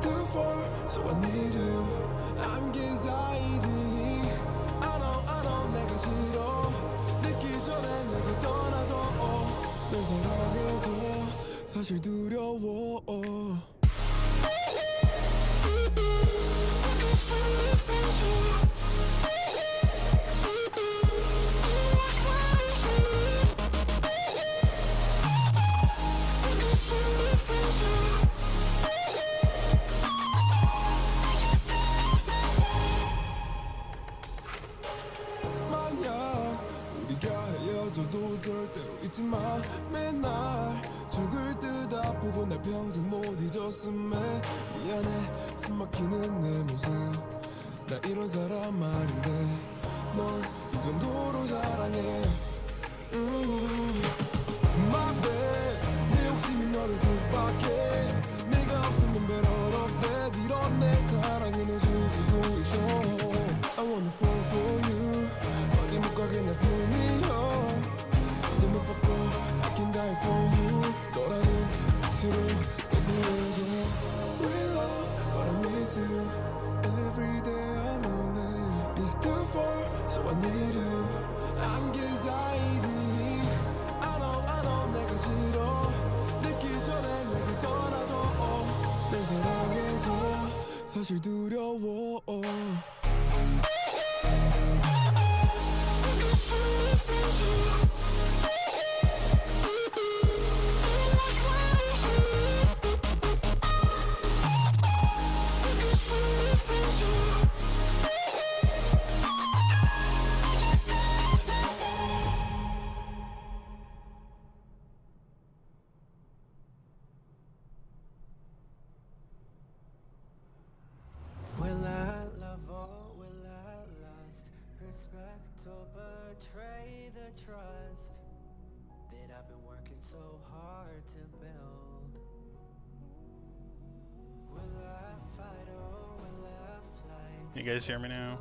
too far, so I need you. I'm anxiety. I know 내가 싫어. 늦기 전에 내게 떠나줘. 널 사랑해서 사실 두려워. 헤어져도 절대로 잊지 마. 맨날 죽을 듯 아프고 날 평생 못 잊었음에 미안해. 숨 막히는 내 모습 나 이런 사람 말인데 널 이 정도로 사랑해. My bad 내 욕심이 너를 습박해. 네가 없으면 better off dead. 이런 내 사랑이 널 죽이고 있어. I wanna fall for you. 어디 못 가게 날 품이여. 이제 못 바꿔 I can die for you. 너라는 빛으로 내 구해줘. We love but I miss you. Every day I'm lonely. It's too far so I need you. I'm anxiety. I know 내가 싫어. 늦기 전에 내게 떠나줘. 널 사랑해서 사실 두려워. Will I love or will I lust? Respect or betray the trust that I've been working so hard to build? Will I fight or will I fly? You guys hear me now?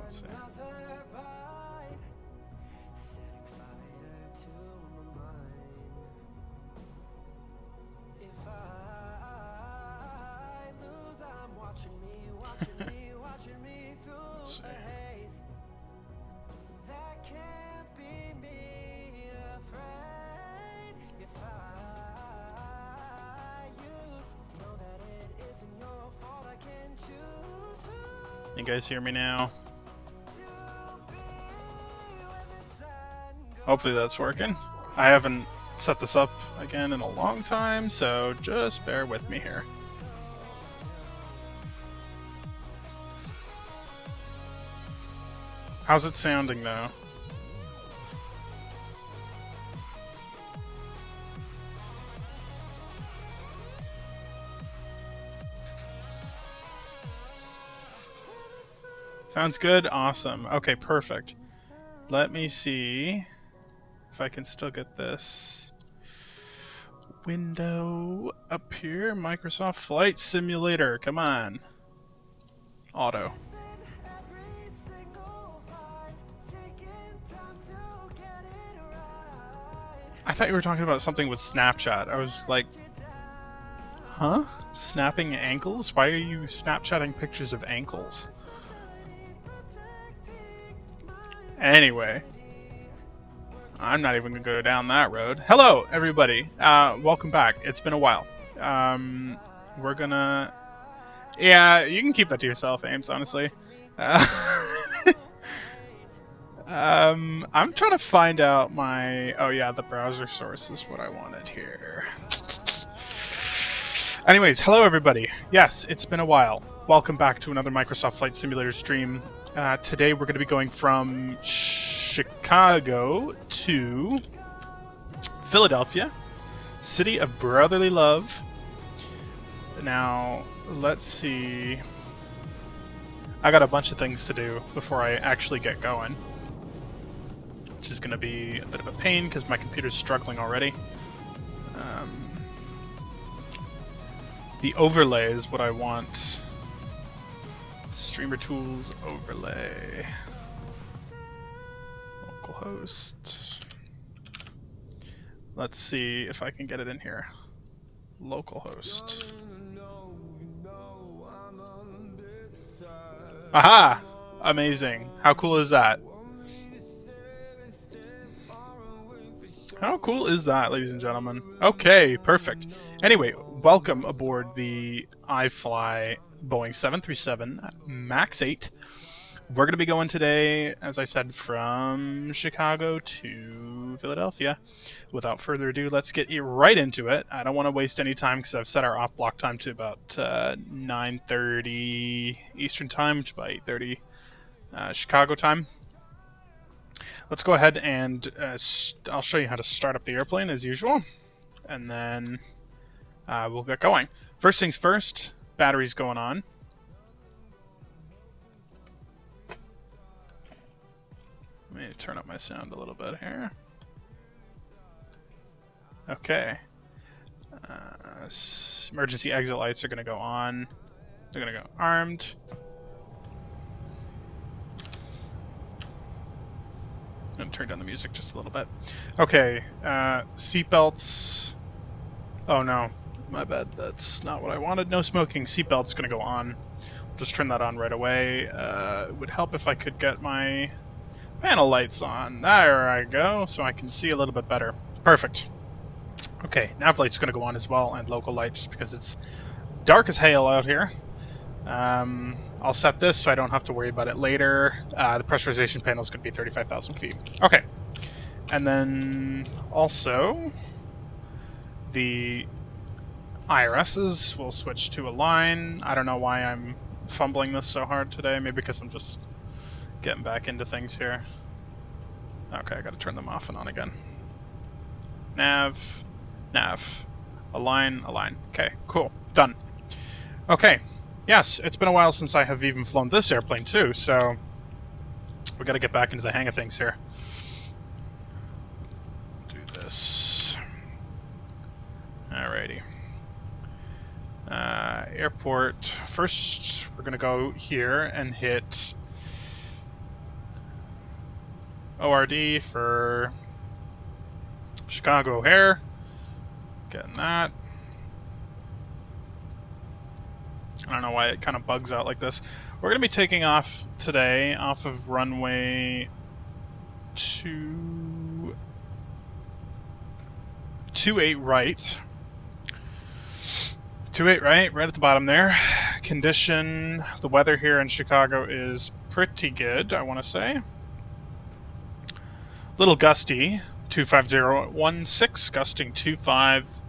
Let's see. Another bite, setting fire to my mind. If I lose, I'm watching me through the haze. That can't be me, afraid. If I use, know that it isn't your fault. I can choose You guys hear me now? Hopefully that's working. I haven't set this up again in a long time, so just bear with me here. How's it sounding though? Sounds good? Awesome. Okay, perfect. Let me see if I can still get this window up here. Microsoft Flight Simulator. Come on. Auto. I thought you were talking about something with Snapchat. I was like, huh? Snapping ankles? Why are you Snapchatting pictures of ankles? Anyway, I'm not even going to go down that road. Hello, everybody. Welcome back. It's been a while. We're gonna... Yeah, you can keep that to yourself, Ames, honestly. I'm trying to find out my... Oh yeah, the browser source is what I wanted here. Anyways, hello everybody. Yes, it's been a while. Welcome back to another Microsoft Flight Simulator stream. Today we're going to be going from Chicago to Philadelphia, city of brotherly love. Now, let's see. I got a bunch of things to do before I actually get going, which is going to be a bit of a pain because my computer's struggling already. The overlay is what I want. Streamer tools overlay. Localhost. Let's see if I can get it in here. Localhost. Aha! Amazing. How cool is that? How cool is that, ladies and gentlemen? Okay, perfect. Anyway, welcome aboard the iFly Boeing 737 MAX 8. We're going to be going today, as I said, from Chicago to Philadelphia. Without further ado, let's get right into it. I don't want to waste any time because I've set our off-block time to about 9:30 Eastern Time, which is about 8:30 Chicago time. Let's go ahead and I'll show you how to start up the airplane as usual, and then we'll get going. First things first, battery's going on. Let me turn up my sound a little bit here. Okay. Emergency exit lights are going to go on. They're going to go armed. I'm going to turn down the music just a little bit. Okay. Seatbelts. Oh no. My bad. That's not what I wanted. No smoking. Seatbelts going to go on. Just turn that on right away. It would help if I could get my panel lights on. There I go, so I can see a little bit better. Perfect. Okay, nav light's going to go on as well, and local light, just because it's dark as hell out here. I'll set this so I don't have to worry about it later. The pressurization panel is going to be 35,000 feet. Okay. And then also the IRSs will switch to a line. I don't know why I'm fumbling this so hard today. Maybe because I'm just getting back into things here. Okay, I gotta turn them off and on again. Nav, nav, align, align. Okay, cool, done. Okay, yes, it's been a while since I have even flown this airplane too, so we gotta get back into the hang of things here. Do this. Alrighty. Airport. First, we're gonna go here and hit ORD for Chicago O'Hare. Getting that. I don't know why it kind of bugs out like this. We're going to be taking off today off of runway 28 right. 28 right at the bottom there. Condition, the weather here in Chicago is pretty good, I want to say. Little gusty, 25016, gusting 25.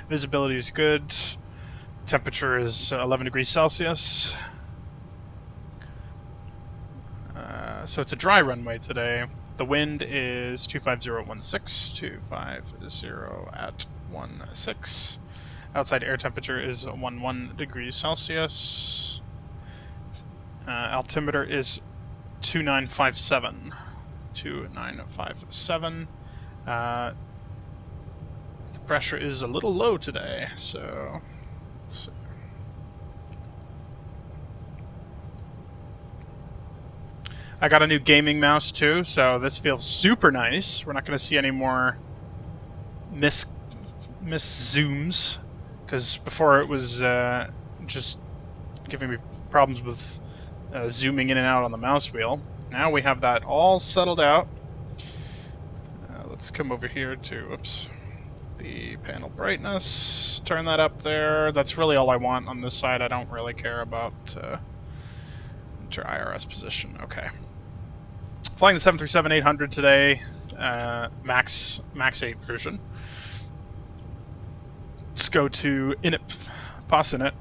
Visibility is good. Temperature is 11 degrees Celsius. So it's a dry runway today. The wind is 25016, 250 at 16. Outside air temperature is 11 degrees Celsius. Altimeter is 2957. 2957. The pressure is a little low today, so let's see. I got a new gaming mouse too, so this feels super nice. We're not going to see any more miss zooms, because before it was just giving me problems with zooming in and out on the mouse wheel. Now we have that all settled out. Let's come over here to, oops, the panel brightness. Turn that up there. That's really all I want on this side. I don't really care about enter IRS position. Okay. Flying the 737-800 today, Max 8 version. Let's go to init, pause init.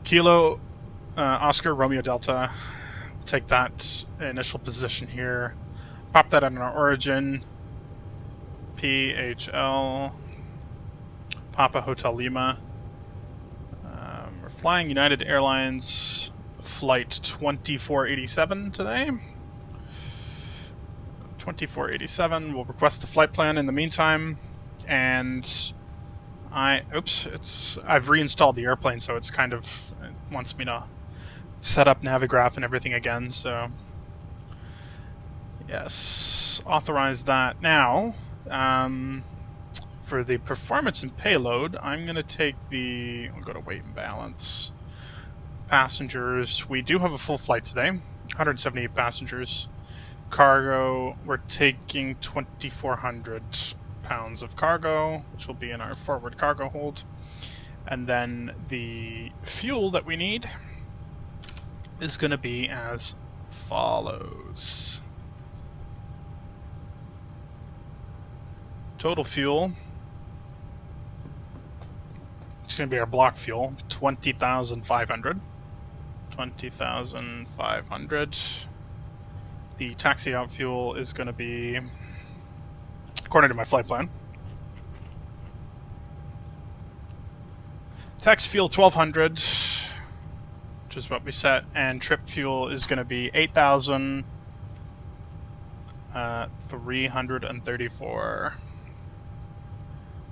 Kilo Oscar Romeo Delta. Take that initial position here. Pop that on our origin. PHL. Papa Hotel Lima. We're flying United Airlines flight 2487 today. 2487. We'll request a flight plan in the meantime. And I've reinstalled the airplane, so it's kind of, it wants me to set up Navigraph and everything again, so yes, authorize that. Now, for the performance and payload, I'm going to take the, we'll go to weight and balance. Passengers, we do have a full flight today, 178 passengers. Cargo, we're taking 2,400 pounds of cargo, which will be in our forward cargo hold. And then the fuel that we need is going to be as follows. Total fuel, it's going to be our block fuel, 20,500. 20,500. The taxi out fuel is going to be, according to my flight plan, tax fuel 1,200, which is what we set, and trip fuel is going to be 8,334.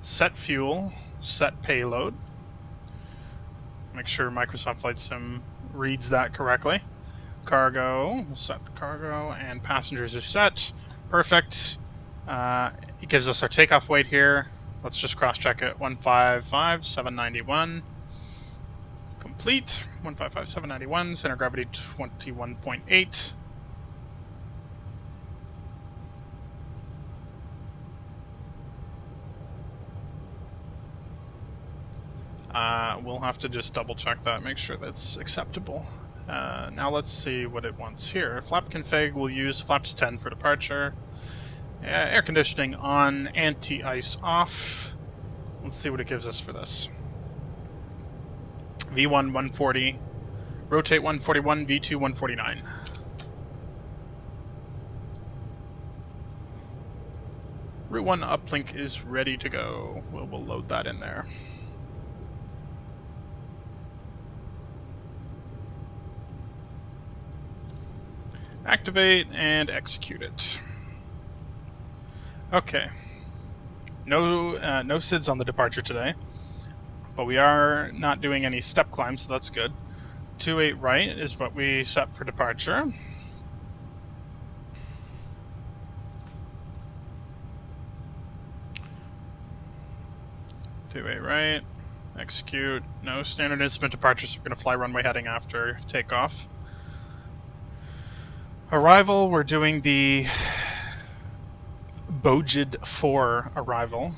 Set fuel, set payload. Make sure Microsoft Flight Sim reads that correctly. Cargo, we'll set the cargo, and passengers are set. Perfect. It gives us our takeoff weight here. Let's just cross-check it. 155,791. Complete. 155,791. Center of gravity 21.8. We'll have to just double-check that, make sure that's acceptable. Now let's see what it wants here. Flap config, we'll use flaps 10 for departure. Air conditioning on, anti-ice off. Let's see what it gives us for this. V1 140, rotate 141, V2 149. Route 1 uplink is ready to go. We'll load that in there. Activate and execute it. Okay. No SIDS on the departure today, but we are not doing any step climbs, so that's good. 28 right is what we set for departure. Do 8 right, execute. No standard instrument departure, so we're going to fly runway heading after takeoff. Arrival, we're doing the Bojid 4 arrival.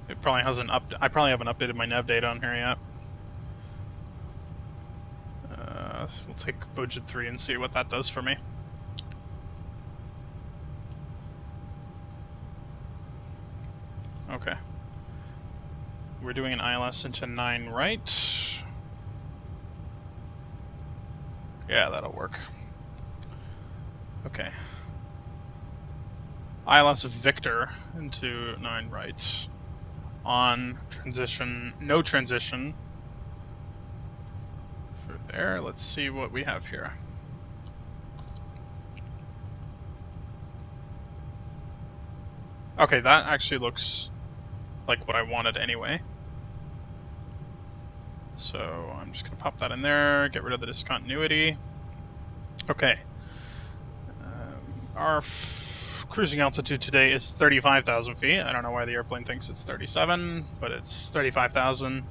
It probably hasn't I probably haven't updated my nav data on here yet. We'll take Bojid 3 and see what that does for me. Okay. We're doing an ILS into 9 right. Yeah, that'll work. Okay. ILS Victor into 9 right. On transition, no transition. For there, let's see what we have here. Okay, that actually looks like what I wanted anyway. So I'm just going to pop that in there, get rid of the discontinuity. Okay. Our cruising altitude today is 35,000 feet. I don't know why the airplane thinks it's 37, but it's 35,000.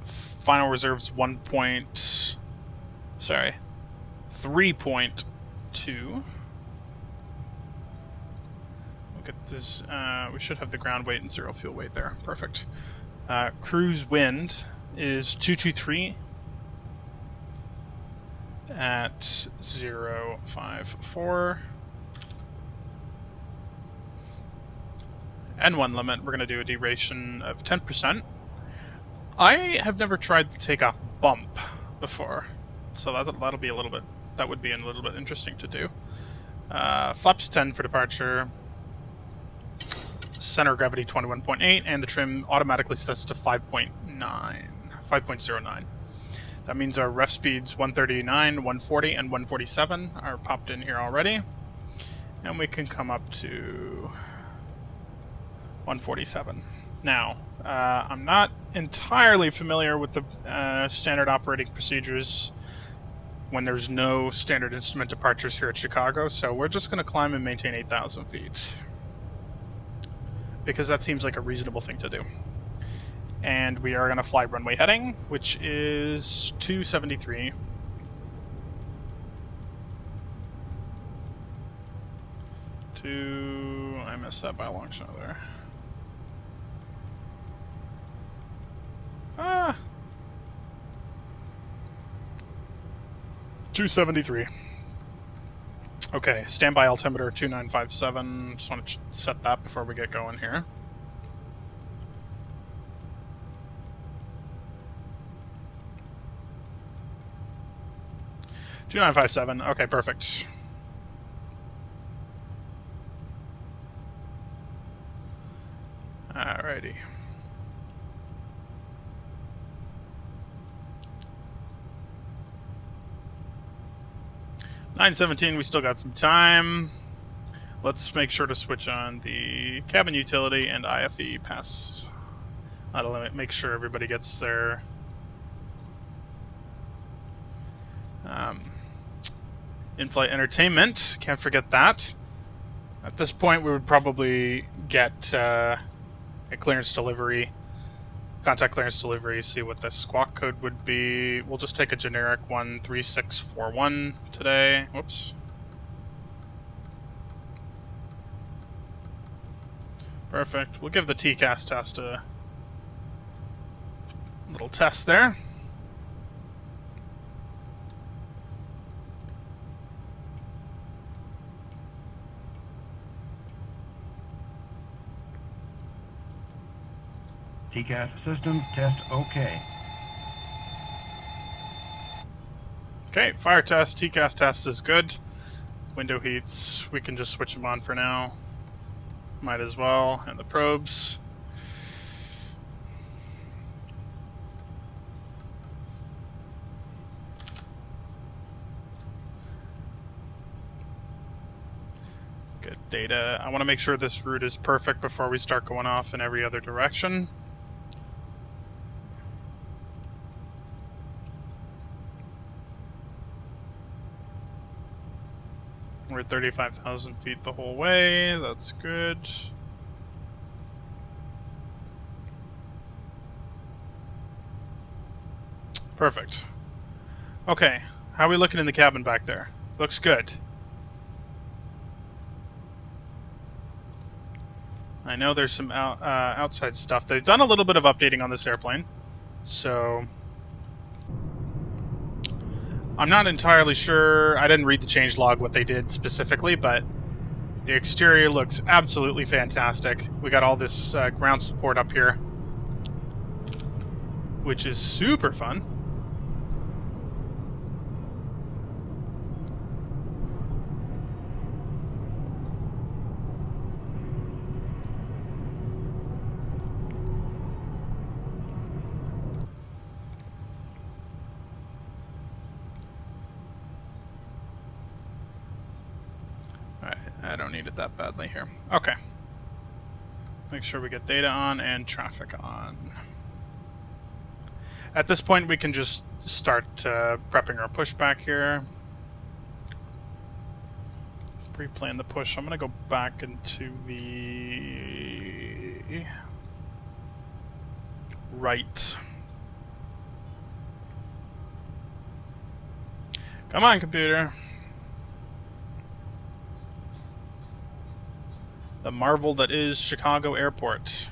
Final reserves 3.2. Look at this. We should have the ground weight and zero fuel weight there. Perfect. Cruise wind is 223 at 0.54. N1 limit, we're going to do a duration of 10%. I have never tried the takeoff bump before, so that'll be a little bit, that would be a little bit interesting to do. Flaps 10 for departure. Center of gravity 21.8, and the trim automatically sets to 5.09. That means our ref speeds 139, 140, and 147 are popped in here already. And we can come up to 147. Now, I'm not entirely familiar with the standard operating procedures when there's no standard instrument departures here at Chicago, so we're just going to climb and maintain 8,000 feet. Because that seems like a reasonable thing to do. And we are going to fly runway heading, which is 273. I missed that by a long shot there. Ah! 273. Okay, standby altimeter 2957. Just want to set that before we get going here. $2957. Okay, perfect. Alrighty. $917, we still got some time. Let's make sure to switch on the cabin utility and IFE pass. That'll make sure everybody gets their in-flight entertainment. Can't forget that. At this point, we would probably get a clearance delivery, contact clearance delivery, see what the squawk code would be. We'll just take a generic 13641 today. Whoops. Perfect. We'll give the TCAS test a little test there. TCAS system test OK. Okay, fire test, TCAS test is good. Window heats, we can just switch them on for now. Might as well. And the probes. Good data. I want to make sure this route is perfect before we start going off in every other direction. We're at 35,000 feet the whole way. That's good. Perfect. Okay, how are we looking in the cabin back there? Looks good. I know there's some outside stuff. They've done a little bit of updating on this airplane, so I'm not entirely sure. I didn't read the changelog what they did specifically, but the exterior looks absolutely fantastic. We got all this ground support up here, which is super fun. I don't need it that badly here. Okay. Make sure we get data on and traffic on. At this point, we can just start prepping our pushback here. Pre-plan the push. I'm going to go back into the right. Come on, computer. The marvel that is Chicago Airport.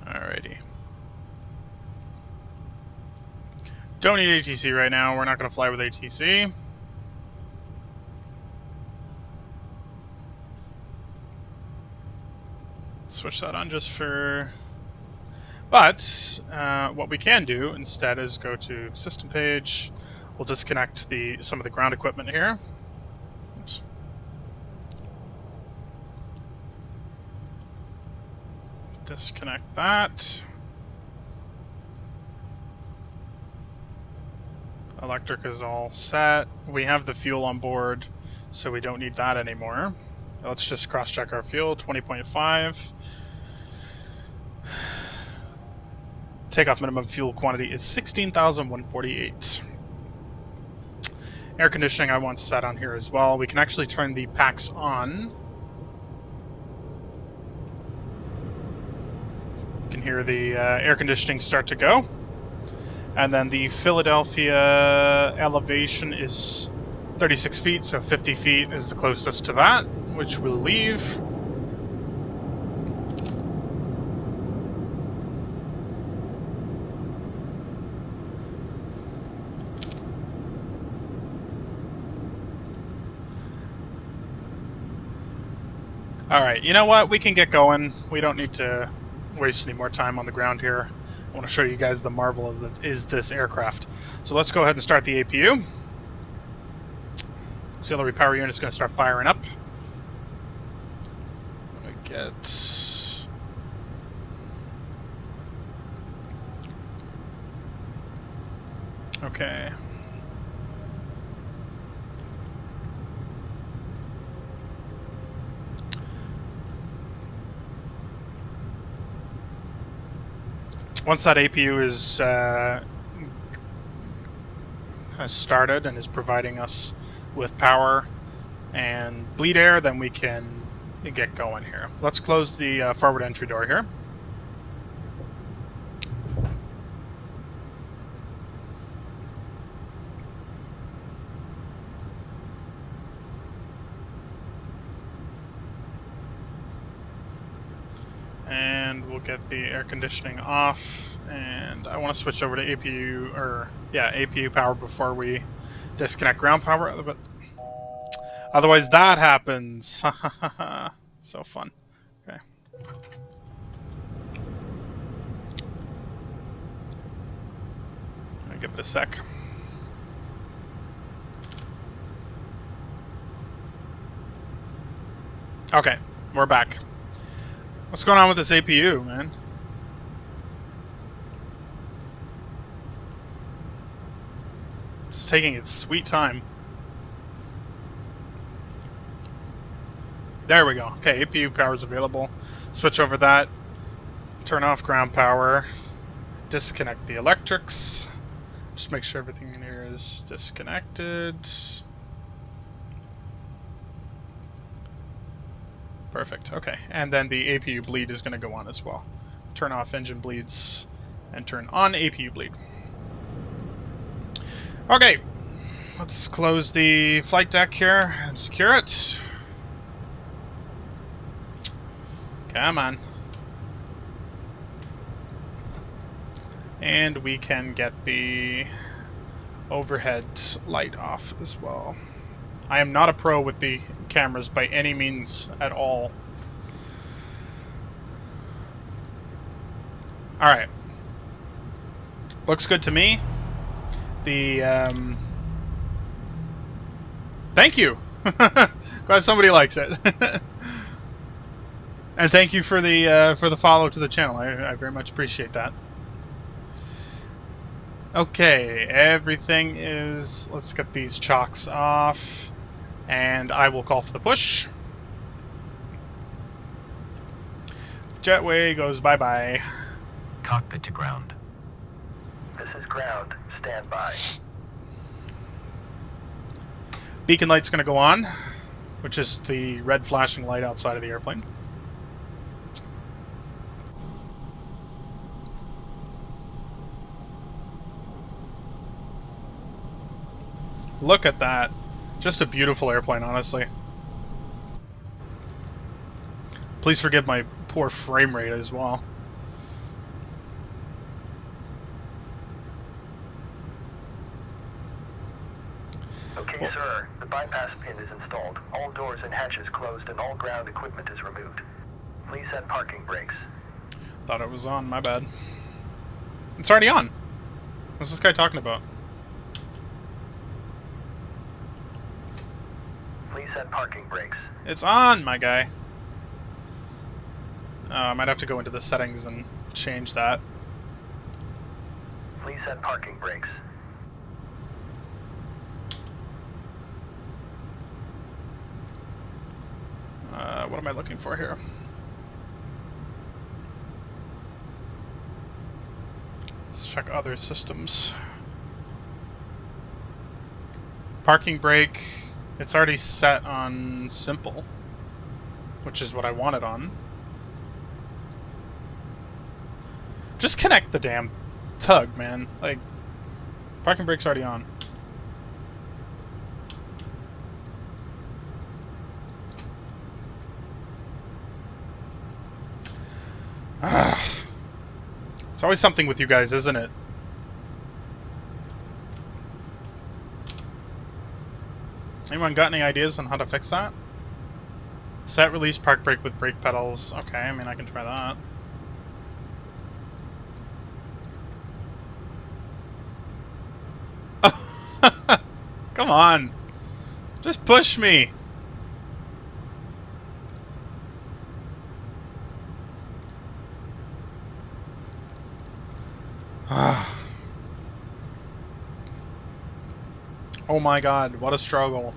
Alrighty. Don't need ATC right now. We're not going to fly with ATC. Switch that on just for... But what we can do instead is go to system page. We'll disconnect some of the ground equipment here. Oops. Disconnect that. Electric is all set. We have the fuel on board, so we don't need that anymore. Let's just cross-check our fuel, 20.5. Takeoff minimum fuel quantity is 16,148. Air conditioning I want set on here as well. We can actually turn the packs on. You can hear the air conditioning start to go. And then the Philadelphia elevation is 36 feet, so 50 feet is the closest to that, which we'll leave. Alright, you know what? We can get going. We don't need to waste any more time on the ground here. I want to show you guys the marvel of that is this aircraft. So let's go ahead and start the APU. Auxiliary power unit is going to start firing up. Let me get... Okay. Once that APU is has started and is providing us with power and bleed air, then we can get going here. Let's close the forward entry door here. And we'll get the air conditioning off, and I want to switch over to APU, or yeah, APU power before we disconnect ground power, but otherwise that happens. So fun. Okay. I'll give it a sec. Okay, we're back. What's going on with this APU, man? It's taking its sweet time. There we go. Okay, APU power is available. Switch over that. Turn off ground power. Disconnect the electrics. Just make sure everything in here is disconnected. Perfect. Okay, and then the APU bleed is going to go on as well. Turn off engine bleeds and turn on APU bleed. Okay, let's close the flight deck here and secure it. Come on. And we can get the overhead light off as well. I am not a pro with the cameras by any means at all. Alright. Looks good to me. The, thank you! Glad somebody likes it. And thank you for the follow to the channel. I very much appreciate that. Okay, everything is... Let's get these chocks off. And I will call for the push. Jetway goes bye-bye. Cockpit to ground. This is ground. Stand by. Beacon light's going to go on, which is the red flashing light outside of the airplane. Look at that. Just a beautiful airplane, honestly. Please forgive my poor frame rate as well. Okay, sir. The bypass pin is installed. All doors and hatches closed and all ground equipment is removed. Please set parking brakes. Thought it was on, my bad. It's already on. What's this guy talking about? Please set parking brakes. It's on, my guy. I might have to go into the settings and change that. Please set parking brakes. What am I looking for here? Let's check other systems. Parking brake, it's already set on simple, which is what I want it on. Just connect the damn tug, man. Like, parking brake's already on. It's always something with you guys, isn't it? Anyone got any ideas on how to fix that? Set release park brake with brake pedals. Okay, I mean, I can try that. Come on. Just push me. Oh my god, what a struggle.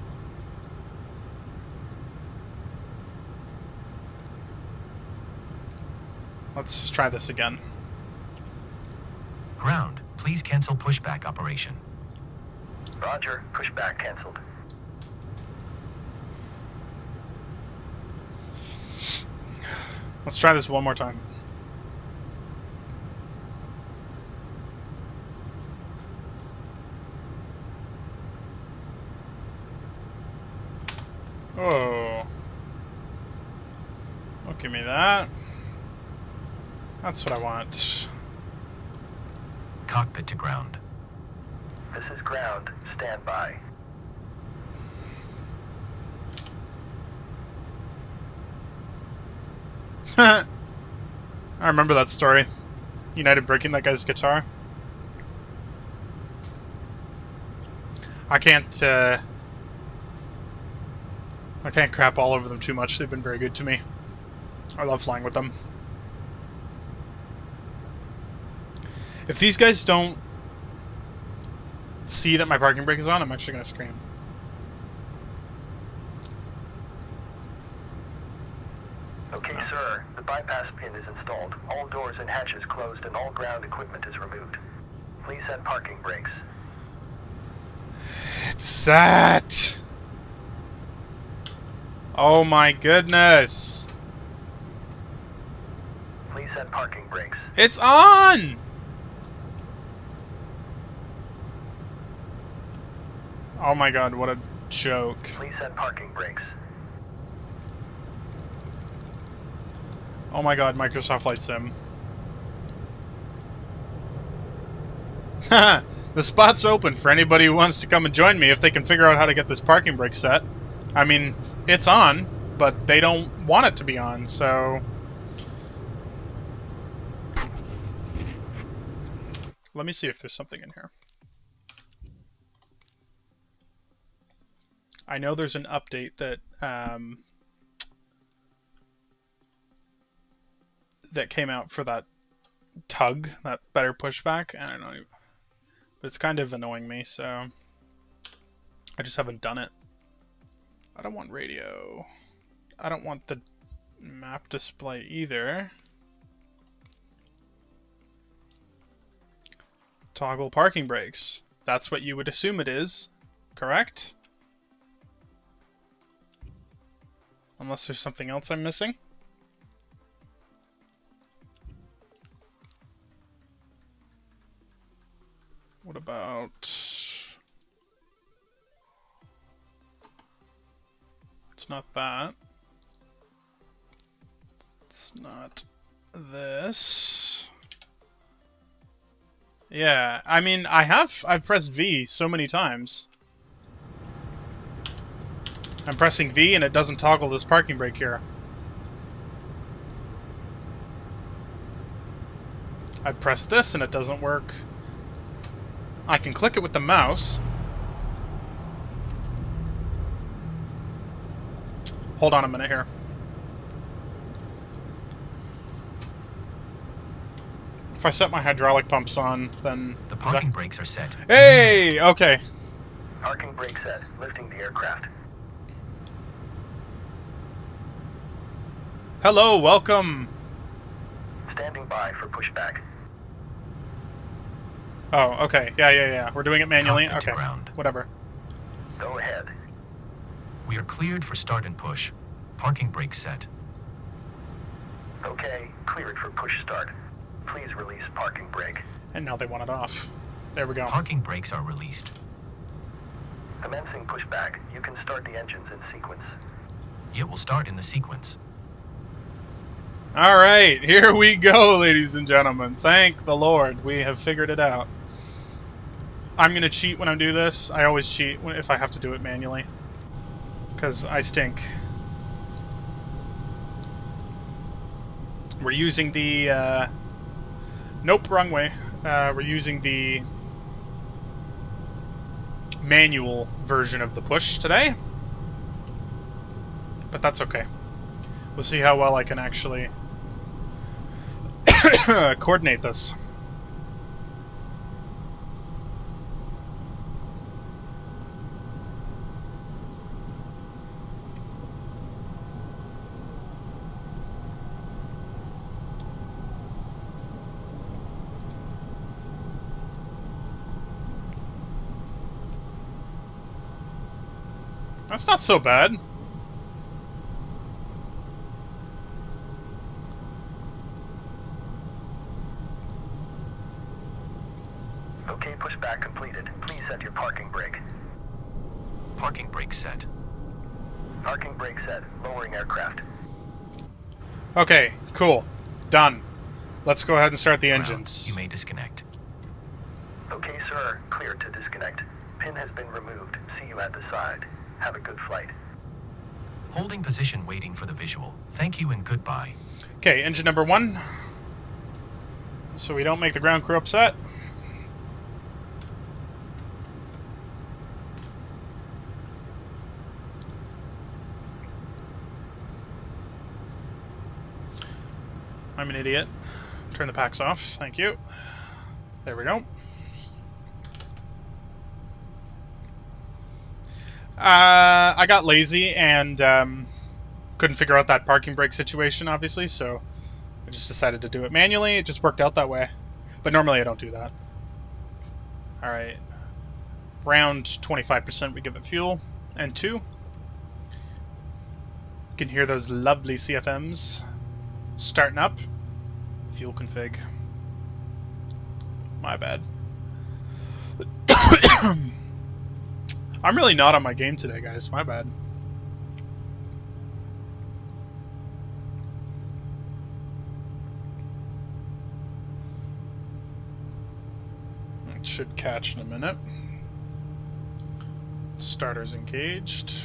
Let's try this again. Ground, please cancel pushback operation. Roger. Pushback canceled. Let's try this one more time. Oh. Don't give me that. That's what I want. Cockpit to ground. This is ground. Stand by. I remember that story. United breaking that guy's guitar. I can't crap all over them too much. They've been very good to me. I love flying with them. If these guys don't see that my parking brake is on, I'm actually going to scream. Okay, sir. The bypass pin is installed. All doors and hatches closed and all ground equipment is removed. Please set parking brakes. It's set! Oh my goodness! Please set parking brakes. It's on! Oh my god, what a joke. Please set parking brakes. Oh my god, Microsoft Flight Sim. Haha! The spot's open for anybody who wants to come and join me if they can figure out how to get this parking brake set. I mean, it's on, but they don't want it to be on, so... Let me see if there's something in here. I know there's an update that that came out for that tug, that better pushback. I don't know, but it's kind of annoying me, so I just haven't done it. I don't want radio. I don't want the map display either. Toggle parking brakes. That's what you would assume it is, correct? Unless there's something else I'm missing. What about... It's not that. It's not this. Yeah, I mean, I've pressed V so many times. I'm pressing V and it doesn't toggle this parking brake here. I press this and it doesn't work. I can click it with the mouse. Hold on a minute here. If I set my hydraulic pumps on, then... The parking brakes are set. Hey! Okay. Parking brake set. Lifting the aircraft. Hello, welcome. Standing by for pushback. Oh, okay. Yeah. We're doing it manually? Cockpit to Okay. ground. Whatever. Go ahead. We are cleared for start and push. Parking brake set. Okay, cleared for push start. Please release parking brake. And now they want it off. There we go. Parking brakes are released. Commencing pushback. You can start the engines in sequence. It will start in the sequence. Alright, here we go, ladies and gentlemen. Thank the Lord. We have figured it out. I'm going to cheat when I do this. I always cheat if I have to do it manually. Because I stink. We're using the... Nope, wrong way. We're using the manual version of the push today. But that's okay. We'll see how well I can actually coordinate this. That's not so bad. Okay, pushback completed. Please set your parking brake. Parking brake set. Parking brake set. Lowering aircraft. Okay, cool. Done. Let's go ahead and start the Ground. engines. You may disconnect. Okay, sir. Clear to disconnect. Pin has been removed. See you at the side. Have a good flight. Holding position waiting for the visual. Thank you and goodbye. Okay, engine number 1. So we don't make the ground crew upset. I'm an idiot. Turn the packs off. Thank you. There we go. I got lazy and couldn't figure out that parking brake situation, obviously, so I just decided to do it manually. It just worked out that way. But normally I don't do that. Alright. Round 25% we give it fuel. And 2. You can hear those lovely CFMs starting up. Fuel config. My bad. I'm really not on my game today, guys. My bad. It should catch in a minute. Starters engaged.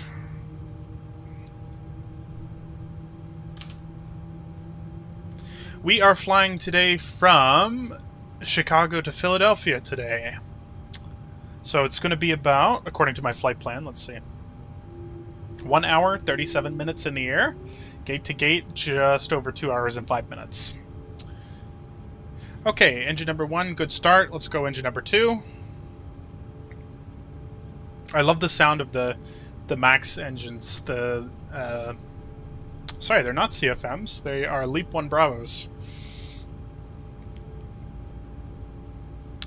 We are flying today from Chicago to Philadelphia today. So it's going to be about, according to my flight plan, let's see, 1 hour, 37 minutes in the air. Gate to gate, just over 2 hours and 5 minutes. Okay, engine number 1, good start. Let's go engine number 2. I love the sound of the MAX engines. Sorry, they're not CFMs. They are Leap 1 Bravos.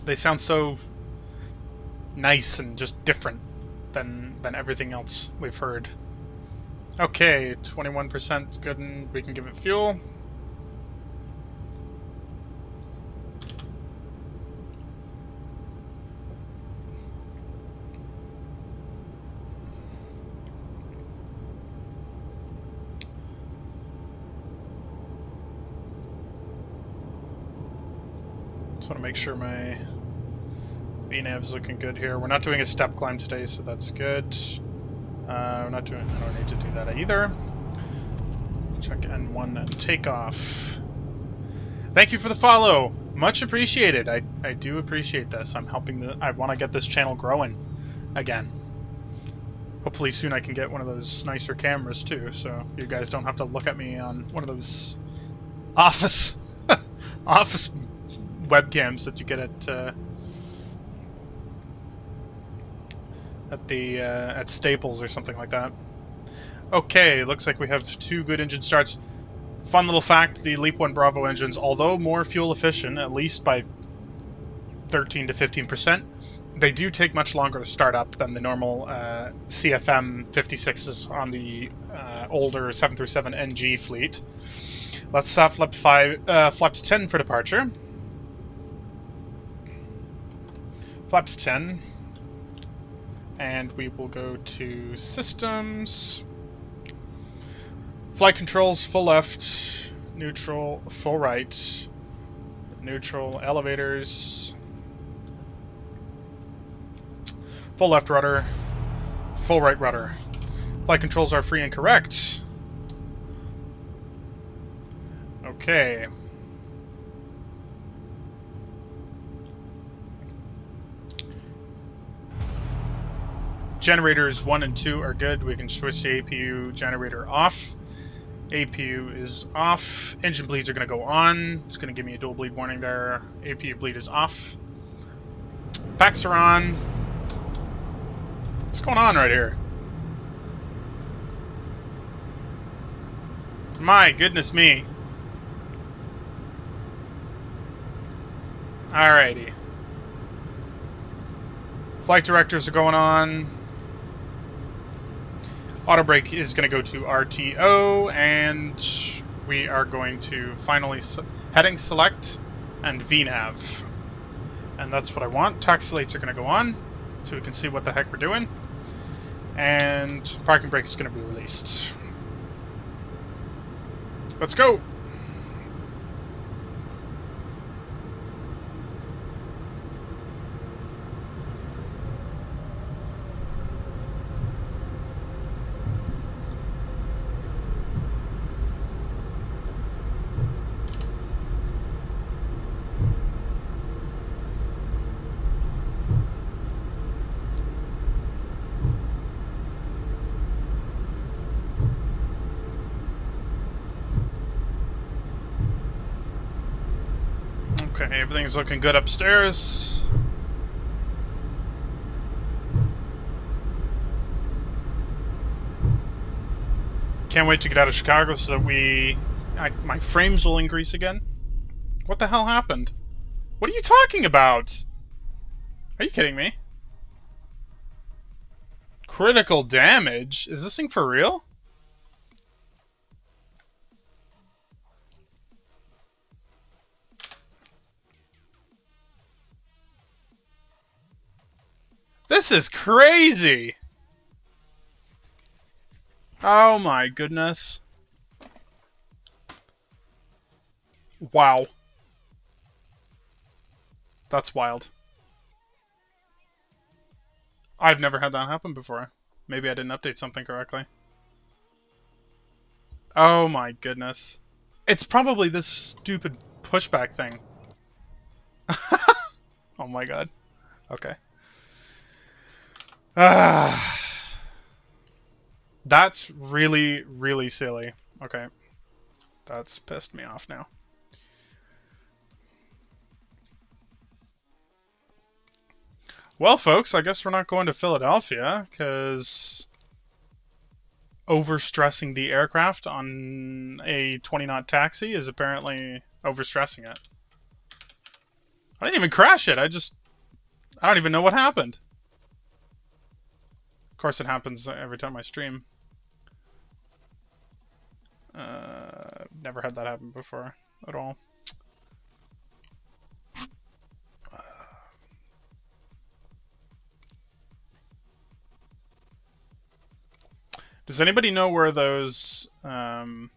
They sound so nice and just different than everything else we've heard. Okay, 21% good, and we can give it fuel. Just want to make sure my VNav's looking good here. We're not doing a step climb today, so that's good. We're not doing. I don't need to do that either. Check N1 and takeoff. Thank you for the follow. Much appreciated. I do appreciate this. I'm helping I want to get this channel growing again. Hopefully soon I can get one of those nicer cameras too, so you guys don't have to look at me on one of those office office webcams that you get at Staples or something like that. Okay, looks like we have 2 good engine starts. Fun little fact, the Leap 1 Bravo engines, although more fuel efficient, at least by 13 to 15%. They do take much longer to start up than the normal CFM 56s on the older 737 NG fleet. Let's flip flaps 10 for departure. Flaps 10. And we will go to systems. Flight controls, full left, neutral, full right, neutral, elevators, full left rudder, full right rudder. Flight controls are free and correct. Okay. Generators 1 and 2 are good. We can switch the APU generator off. APU is off. Engine bleeds are going to go on. It's going to give me a dual bleed warning there. APU bleed is off. Packs are on. What's going on right here? My goodness me. Alrighty. Flight directors are going on. Auto brake is going to go to RTO, and we are going to finally heading select and VNAV. And that's what I want. Taxi lights are going to go on, so we can see what the heck we're doing. And parking brake is going to be released. Let's go! Okay, everything's looking good upstairs. Can't wait to get out of Chicago so that my frames will increase again. What the hell happened? What are you talking about? Are you kidding me? Critical damage? Is this thing for real? This is crazy! Oh my goodness. Wow. That's wild. I've never had that happen before. Maybe I didn't update something correctly. Oh my goodness. It's probably this stupid pushback thing. Oh my god. Okay. That's really, really silly. Okay. That's pissed me off now. Well, folks, I guess we're not going to Philadelphia, because overstressing the aircraft on a 20-knot taxi is apparently overstressing it. I didn't even crash it. I don't even know what happened. Of course, it happens every time I stream. Never had that happen before at all. Does anybody know where those, like,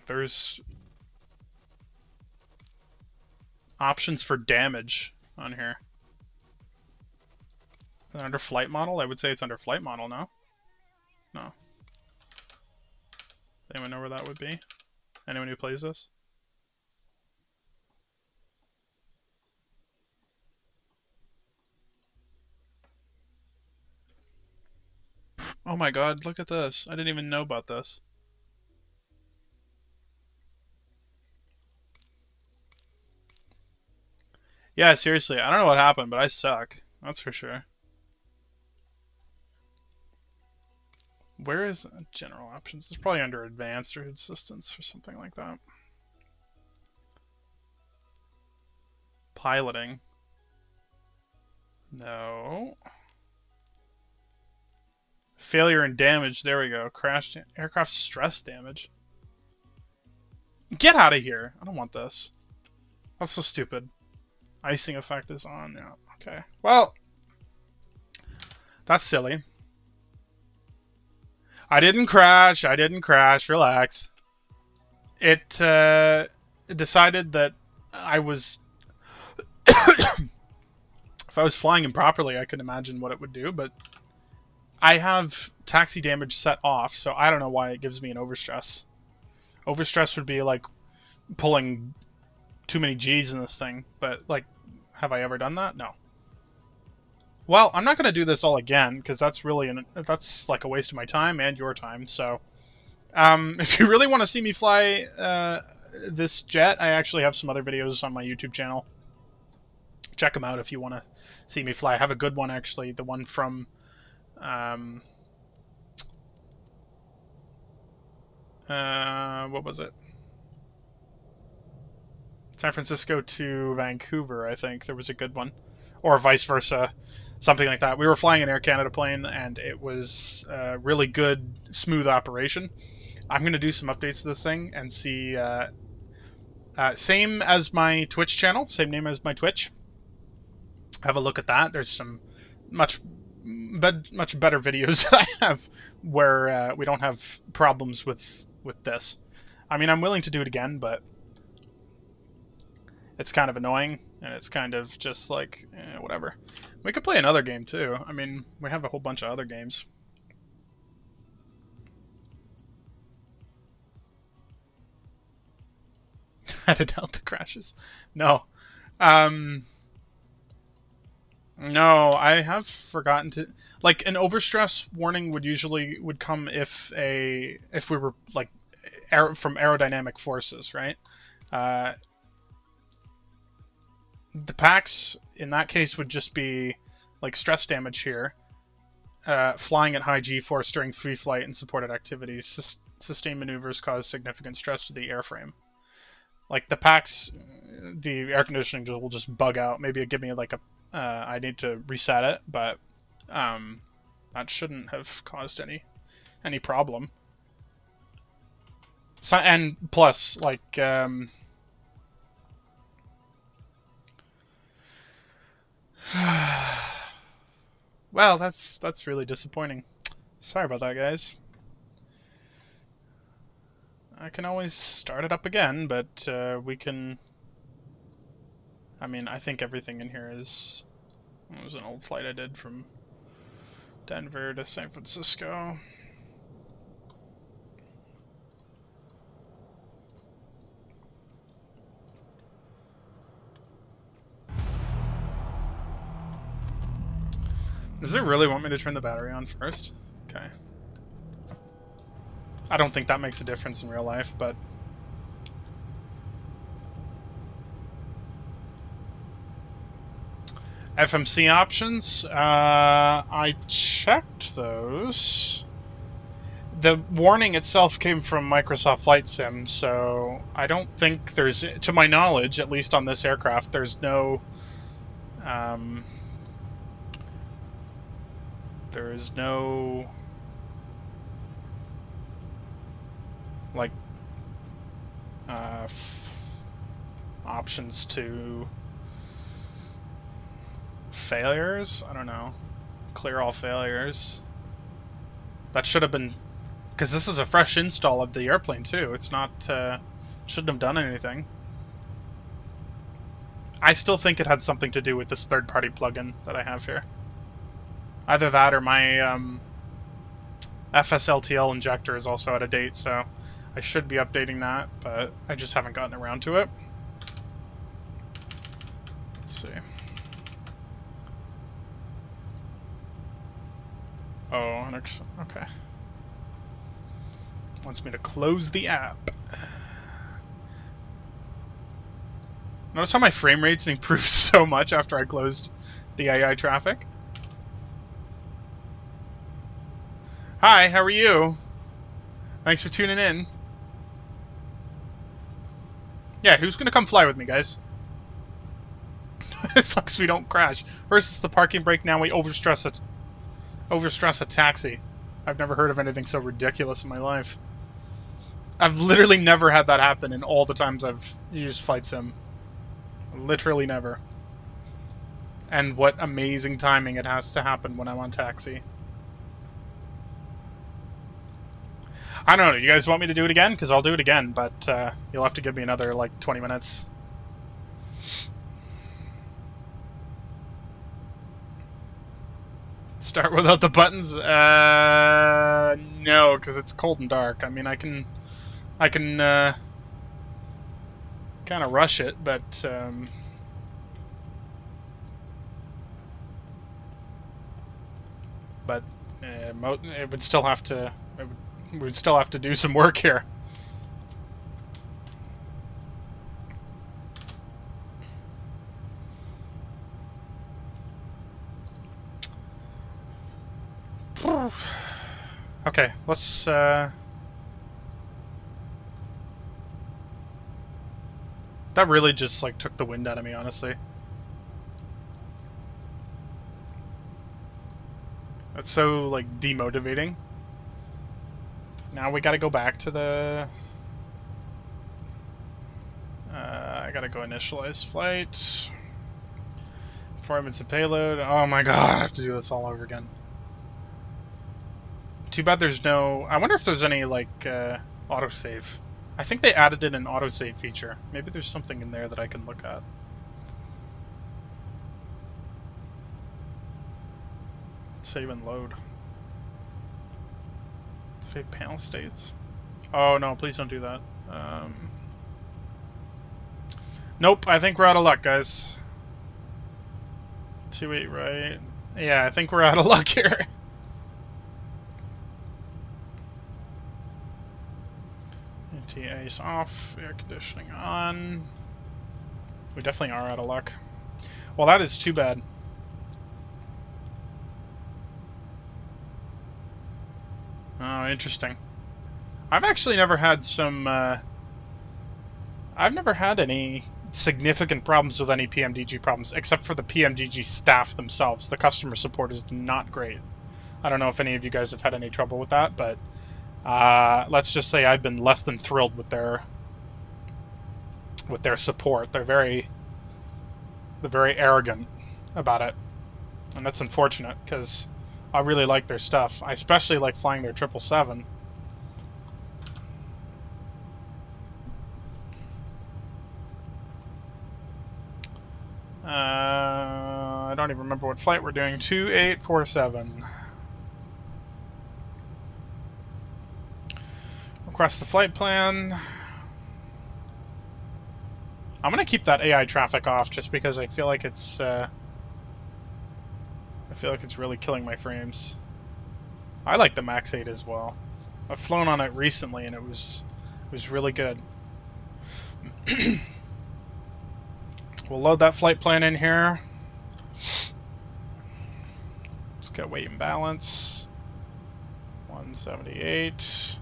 there's options for damage on here? Is it under flight model? I would say it's under flight model, no? No. Anyone know where that would be? Anyone who plays this? Oh my god, look at this. I didn't even know about this. Yeah, seriously, I don't know what happened, but I suck. That's for sure. Where is general options? It's probably under advanced or assistance or something like that. Piloting. No. Failure and damage. There we go. Crashed aircraft stress damage. Get out of here. I don't want this. That's so stupid. Icing effect is on. Yeah. Okay. Well, that's silly. I didn't crash. I didn't crash. Relax. It decided that I was... If I was flying improperly, I could imagine what it would do, but I have taxi damage set off, so I don't know why it gives me an overstress. Overstress would be like pulling too many G's in this thing, but like, have I ever done that? No. Well, I'm not going to do this all again, because that's really that's like a waste of my time and your time, so if you really want to see me fly this jet, I actually have some other videos on my YouTube channel. Check them out if you want to see me fly. I have a good one, actually. The one from... what was it? San Francisco to Vancouver, I think. There was a good one. Or vice versa. Something like that. We were flying an Air Canada plane, and it was a really good, smooth operation. I'm going to do some updates to this thing and see... same as my Twitch channel. Same name as my Twitch. Have a look at that. There's some much better videos that I have where we don't have problems with this. I mean, I'm willing to do it again, but it's kind of annoying, and it's kind of just like, whatever. We could play another game, too. I mean, we have a whole bunch of other games. Headed out the crashes. No. No, I have forgotten to... Like, an overstress warning would come if we were, like, from aerodynamic forces, right? The packs, in that case, would just be, like, stress damage here. Flying at high G-force during free flight and supported activities. Sustained maneuvers cause significant stress to the airframe. Like, the packs, the air conditioning will just bug out. Maybe it'd give me, like, a... I need to reset it, but that shouldn't have caused any problem. So, and plus, like, well, that's really disappointing. Sorry about that, guys. I can always start it up again, but we can... I mean, I think everything in here is... It was an old flight I did from Denver to San Francisco. Does it really want me to turn the battery on first? Okay. I don't think that makes a difference in real life, but... FMC options, I checked those. The warning itself came from Microsoft Flight Sim, so I don't think there's, to my knowledge, at least on this aircraft, there's no, there is no, like, options to failures? I don't know. Clear all failures. That should have been... Because this is a fresh install of the airplane, too. It's not... shouldn't have done anything. I still think it had something to do with this third-party plugin that I have here. Either that or my FSLTL injector is also out of date, so I should be updating that, but I just haven't gotten around to it. Let's see. Oh, okay. Wants me to close the app. Notice how my frame rates improved so much after I closed the AI traffic? Hi, how are you? Thanks for tuning in. Yeah, who's gonna come fly with me, guys? As long as we don't crash. First it's the parking brake, now we overstress a taxi. I've never heard of anything so ridiculous in my life. I've literally never had that happen in all the times I've used Flight Sim. Literally never. And what amazing timing it has to happen when I'm on taxi. I don't know, you guys want me to do it again? Because I'll do it again, but you'll have to give me another, like, 20 minutes. Start without the buttons? No, because it's cold and dark. I mean, I can kind of rush it, but it would still have to we'd still have to do some work here. Okay, let's that really just like took the wind out of me, honestly. That's so like demotivating. Now we gotta go back to the I gotta go initialize flight. Performance and payload. Oh my god, I have to do this all over again. Too bad there's no... I wonder if there's any, like, autosave. I think they added in an autosave feature. Maybe there's something in there that I can look at. Save and load. Save panel states. Oh, no, please don't do that. Nope, I think we're out of luck, guys. 2.8, right? Yeah, I think we're out of luck here. ATA's off, air conditioning on. We definitely are out of luck. Well, that is too bad. Oh, interesting. I've actually never had some, I've never had any significant problems with any PMDG problems, except for the PMDG staff themselves. The customer support is not great. I don't know if any of you guys have had any trouble with that, but let's just say I've been less than thrilled with their support. They're very arrogant about it, and that's unfortunate because I really like their stuff. I especially like flying their 777. I don't even remember what flight we're doing. 2847. Request the flight plan. I'm gonna keep that AI traffic off just because I feel like it's really killing my frames. I like the Max 8 as well. I've flown on it recently and it was really good. We'll load that flight plan in here. Let's get weight and balance. 178.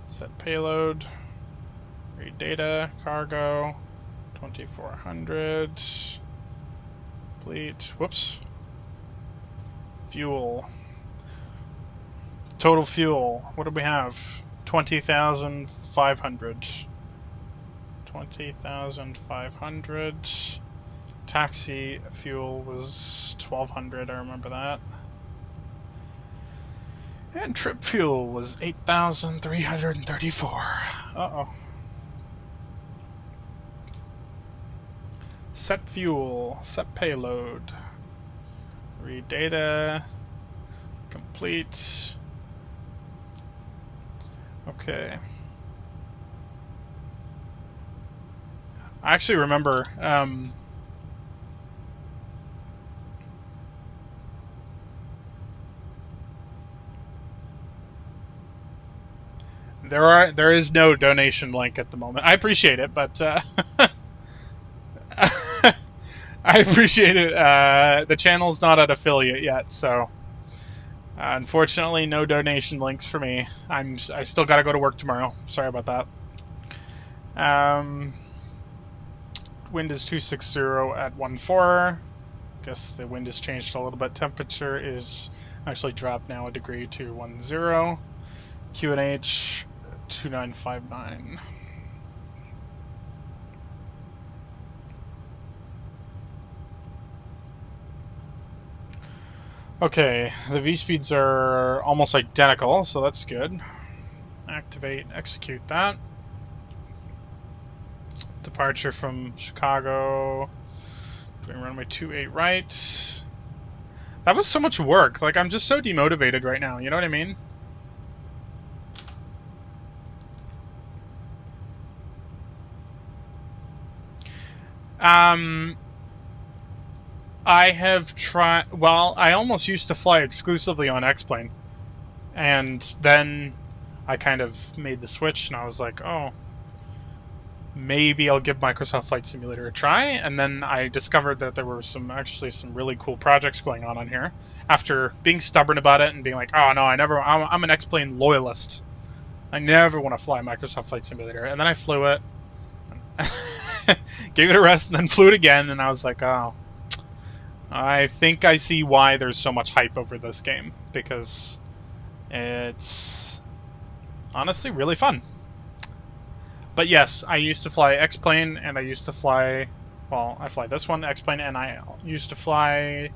Set payload. Read data. Cargo. 2400. Complete. Whoops. Fuel. Total fuel. What do we have? 20,500. 20,500. Taxi fuel was 1,200, I remember that. And trip fuel was 8,334. Uh-oh. Set fuel, set payload. Read data. Complete. Okay. I actually remember, there is no donation link at the moment. I appreciate it, but I appreciate it. The channel's not at affiliate yet, so unfortunately, no donation links for me. I still got to go to work tomorrow. Sorry about that. wind is 260 at 14. Guess the wind has changed a little bit. Temperature is actually dropped now a degree to 10. QNH 2959. Okay, the V-speeds are almost identical, so that's good. Activate, execute that. Departure from Chicago. Doing runway 28 right. That was so much work. Like, I'm just so demotivated right now, you know what I mean? I have tried... Well, I almost used to fly exclusively on X-Plane. And then I kind of made the switch, and I was like, oh, maybe I'll give Microsoft Flight Simulator a try. And then I discovered that there were actually some really cool projects going on here. After being stubborn about it and being like, oh no, I'm an X-Plane loyalist. I never want to fly Microsoft Flight Simulator. And then I flew it, gave it a rest, and then flew it again, and I was like, oh, I think I see why there's so much hype over this game, because it's honestly really fun. But yes, I used to fly X-Plane, and I used to fly, well, I fly this one, X-Plane, and I used to fly,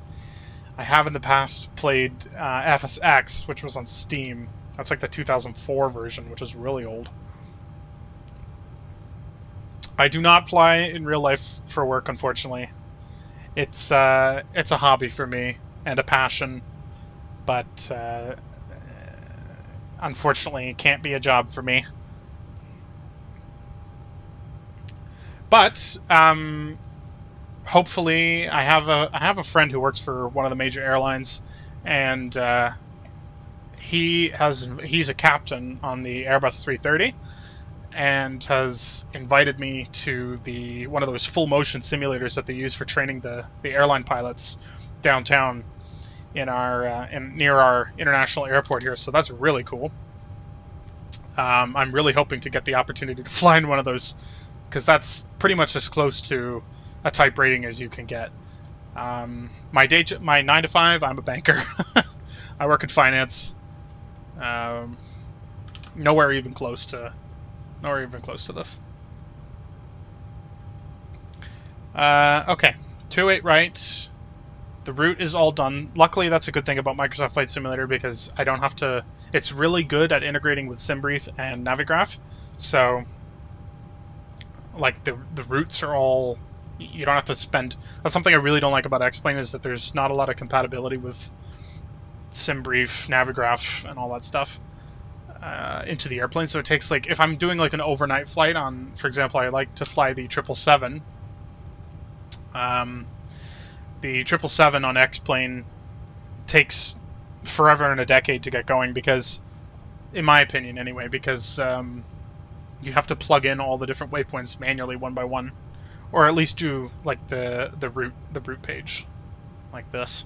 I have in the past played FSX, which was on Steam. That's like the 2004 version, which is really old. I do not fly in real life for work, unfortunately. It's a hobby for me and a passion, but unfortunately, it can't be a job for me. But hopefully, I have a friend who works for one of the major airlines, and he's a captain on the Airbus 330. And has invited me to one of those full motion simulators that they use for training the airline pilots downtown in near our international airport here. So that's really cool. I'm really hoping to get the opportunity to fly in one of those, because that's pretty much as close to a type rating as you can get. My 9 to 5, I'm a banker. I work in finance. Nowhere even close to this. Okay, 28 right. The route is all done. Luckily, that's a good thing about Microsoft Flight Simulator, because I don't have to... It's really good at integrating with SimBrief and Navigraph. So, like, the routes are all... You don't have to spend... That's something I really don't like about X-Plane, is that there's not a lot of compatibility with SimBrief, Navigraph, and all that stuff. Into the airplane, so it takes, like, if I'm doing like an overnight flight on, for example, I like to fly the 777. The 777 on X-Plane takes forever and a decade to get going, because, in my opinion anyway, because you have to plug in all the different waypoints manually one by one, or at least do like the route page like this.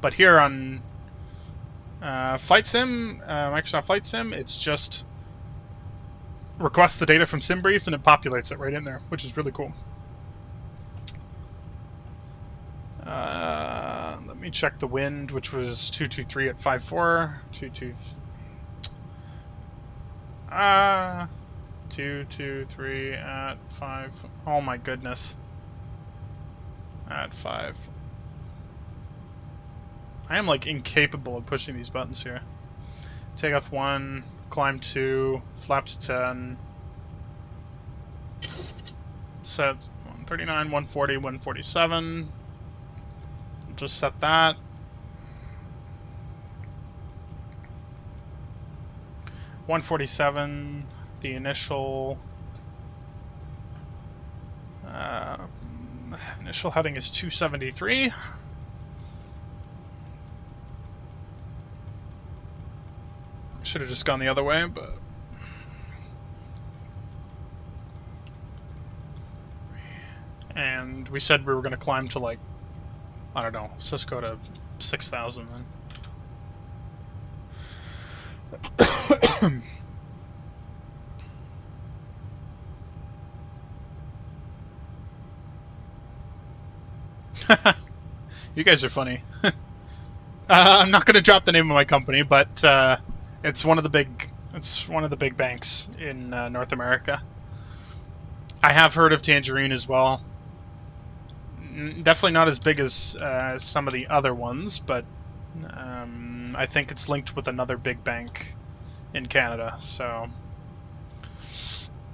But here on Flight Sim, Microsoft Flight Sim, it's just request the data from SimBrief and it populates it right in there, which is really cool. Let me check the wind, which was 223 at 54. 223 at 5. Oh my goodness. At 5. I am, like, incapable of pushing these buttons here. Takeoff 1, climb 2, flaps 10. Set 139, 140, 147. Just set that. $147, the initial heading is 273. Should have just gone the other way, but... And we said we were going to climb to, like, I don't know, so let's go to 6,000 then. You guys are funny. I'm not going to drop the name of my company, but it's one of the big banks in North America. I have heard of Tangerine as well. Definitely not as big as some of the other ones, but I think it's linked with another big bank in Canada. So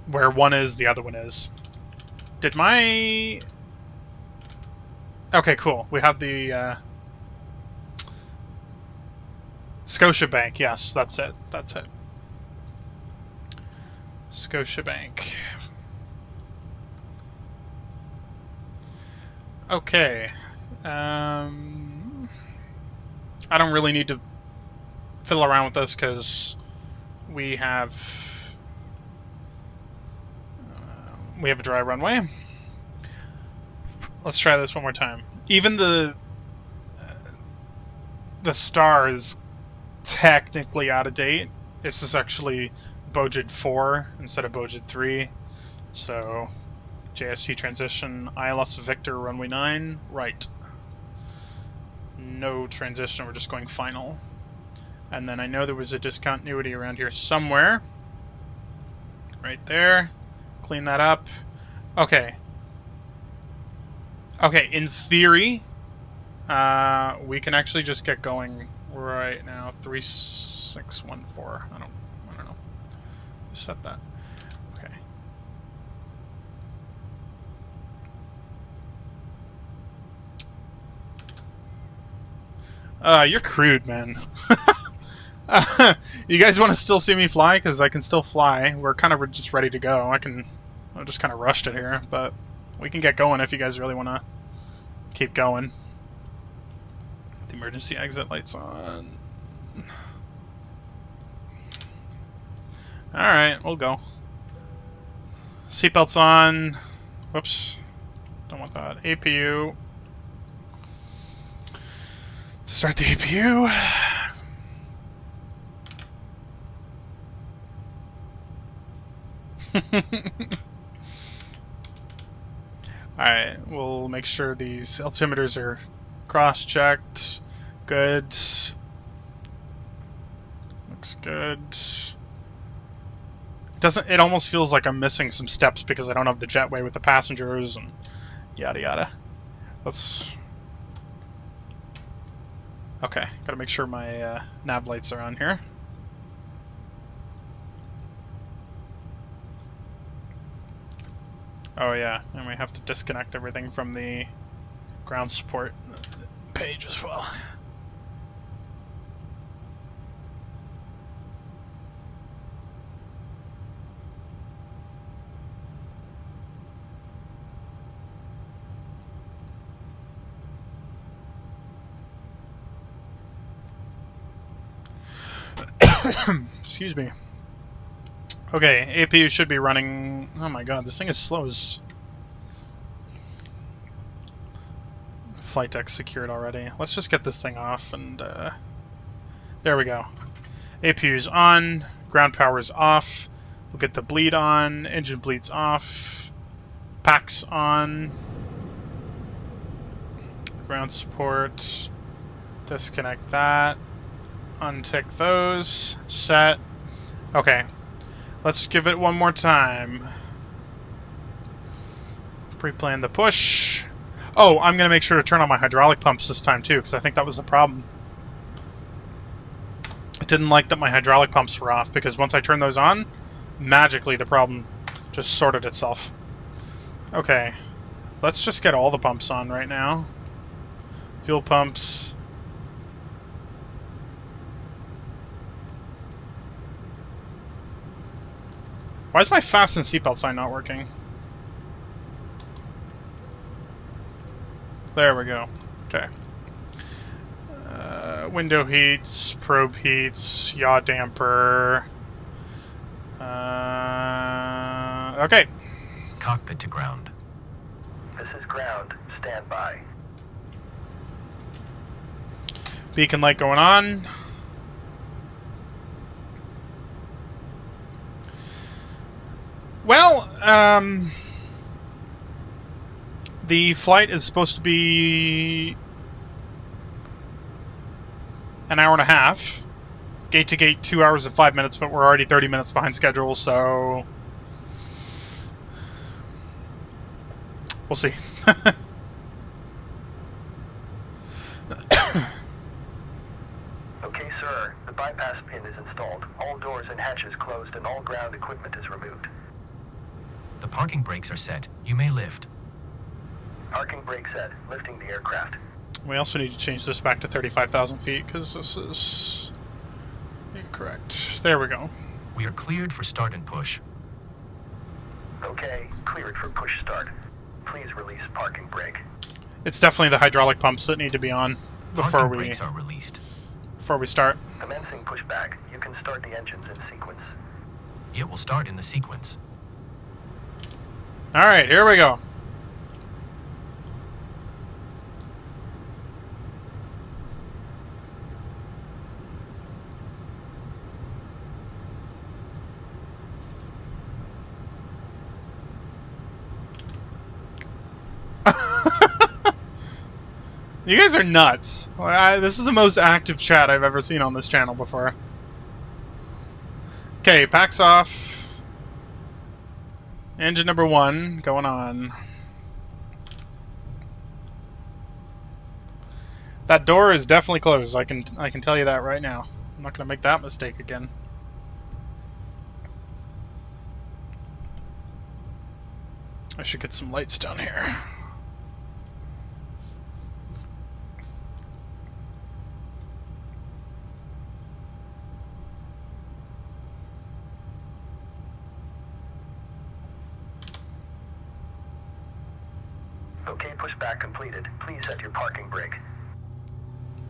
where one is, the other one is. Did my... Okay, cool. We have the Scotiabank. Yes, that's it. That's it. Scotiabank. Okay. I don't really need to fiddle around with this because we have a dry runway. Let's try this one more time. Even the star is technically out of date. This is actually Bojid 4 instead of Bojid 3. So JST transition, ILS Victor runway 9, right. No transition, we're just going final. And then I know there was a discontinuity around here somewhere. Right there. Clean that up. Okay. Okay, in theory, we can actually just get going right now. 3614. I don't know. Set that. Okay. You're crude, man. You guys want to still see me fly? Because I can still fly. We're kind of just ready to go. I just kind of rushed it here, but we can get going if you guys really want to keep going. The emergency exit lights on. Alright, we'll go. Seatbelts on. Whoops. Don't want that. APU. Start the APU. Alright, we'll make sure these altimeters are cross-checked. Good. Looks good. It almost feels like I'm missing some steps because I don't have the jetway with the passengers and yada yada. Let's... Okay, gotta make sure my nav lights are on here. Oh yeah, and we have to disconnect everything from the ground support page as well. Excuse me. Okay, APU should be running... Oh my god, this thing is slow as... Flight deck secured already. Let's just get this thing off and... There we go. APU's on. Ground power's off. We'll get the bleed on. Engine bleed's off. Pack's on. Ground support. Disconnect that. Untick those. Set. Okay. Let's give it one more time. Pre-plan the push. Oh, I'm going to make sure to turn on my hydraulic pumps this time too, because I think that was the problem. I didn't like that my hydraulic pumps were off, because once I turned those on, magically the problem just sorted itself. Okay. Let's just get all the pumps on right now. Fuel pumps. Why is my fasten seatbelt sign not working? There we go. Okay. Window heats, probe heats, yaw damper. Okay. Cockpit to ground. This is ground. Stand by. Beacon light going on. Well, The flight is supposed to be an hour and a half. Gate to gate, 2 hours and 5 minutes, but we're already 30 minutes behind schedule, so we'll see. Okay, sir. The bypass pin is installed. All doors and hatches closed and all ground equipment is removed. The parking brakes are set. You may lift. Parking brake set. Lifting the aircraft. We also need to change this back to 35,000 feet, because this is incorrect. There we go. We are cleared for start and push. Okay, cleared for push start. Please release parking brake. It's definitely the hydraulic pumps that need to be on before Parking we brakes are released. start. Commencing pushback. You can start the engines in sequence. It will start in the sequence. All right, here we go. You guys are nuts. This is the most active chat I've ever seen on this channel before. Okay, packs off. Engine number 1 going on. That door is definitely closed. I can tell you that right now. I'm not going to make that mistake again. I should get some lights down here. Okay, pushback completed. Please set your parking brake.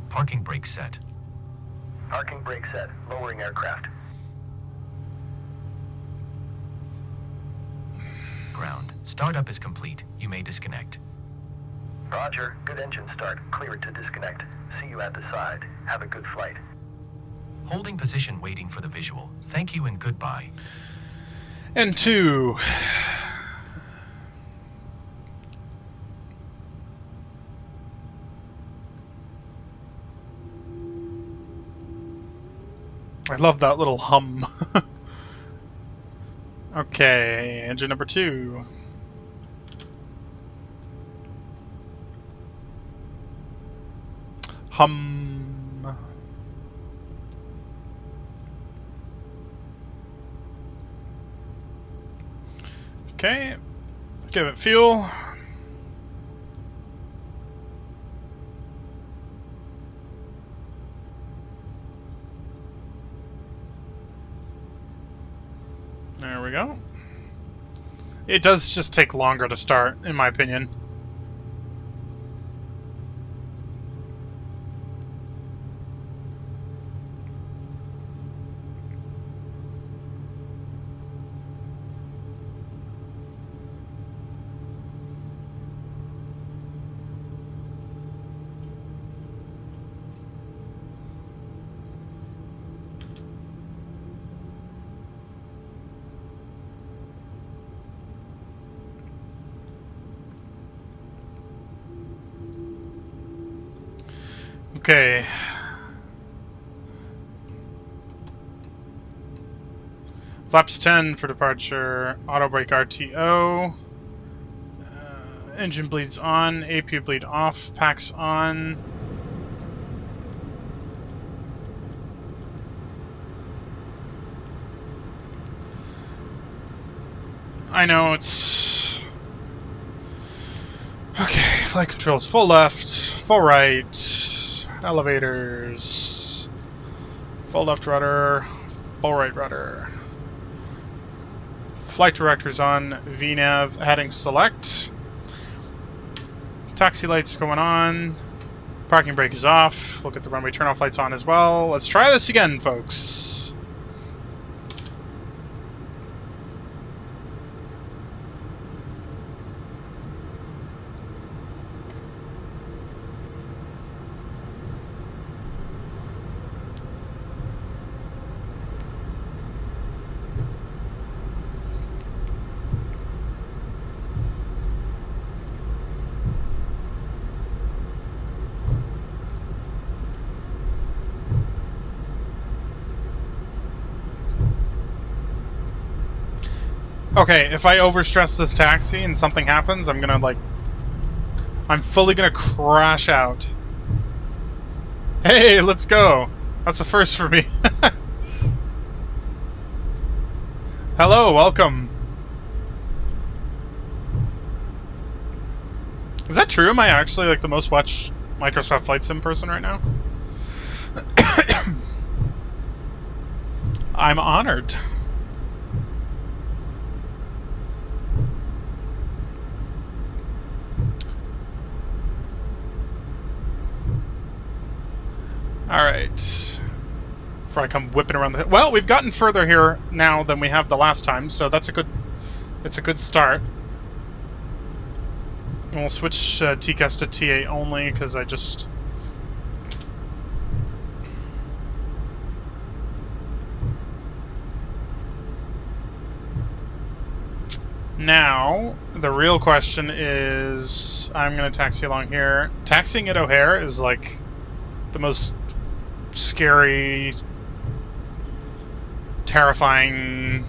Parking brake set. Parking brake set. Lowering aircraft. Ground. Startup is complete. You may disconnect. Roger. Good engine start. Cleared to disconnect. See you at the side. Have a good flight. Holding position waiting for the visual. Thank you and goodbye. And 2. I love that little hum. Okay, engine number 2. Hum. Okay, give it fuel. There we go. It does just take longer to start, in my opinion. Okay. Flaps 10 for departure. Auto brake RTO. Engine bleeds on. APU bleed off. Packs on. I know it's... Okay, flight controls full left, full right. Elevators. Full left rudder. Full right rudder. Flight director's on. VNAV heading select. Taxi lights going on. Parking brake is off. Look at the runway turnoff lights on as well. Let's try this again, folks. Okay, if I overstress this taxi and something happens, I'm gonna, like... I'm fully gonna crash out. Hey, let's go! That's a first for me. Hello, welcome. Is that true? Am I actually, like, the most watched Microsoft Flight Sim person right now? I'm honored. Alright. Before I come whipping around the... Well, we've gotten further here now than we have the last time, so that's a good... It's a good start. And we'll switch TCAS to T8 only, because I just... Now, the real question is... I'm going to taxi along here. Taxiing at O'Hare is, like, the most scary, terrifying,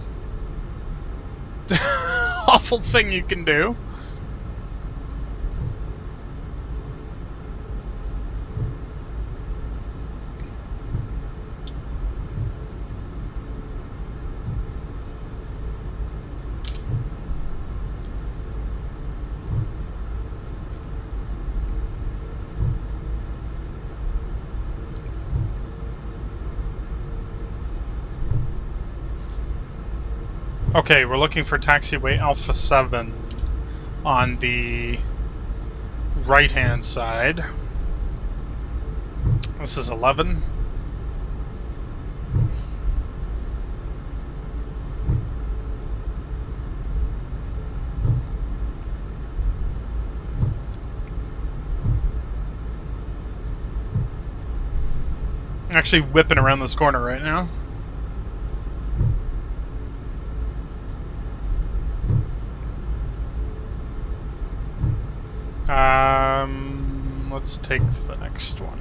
awful thing you can do. Okay, we're looking for taxiway Alpha 7 on the right-hand side. This is 11. I'm actually whipping around this corner right now. Let's take the next one.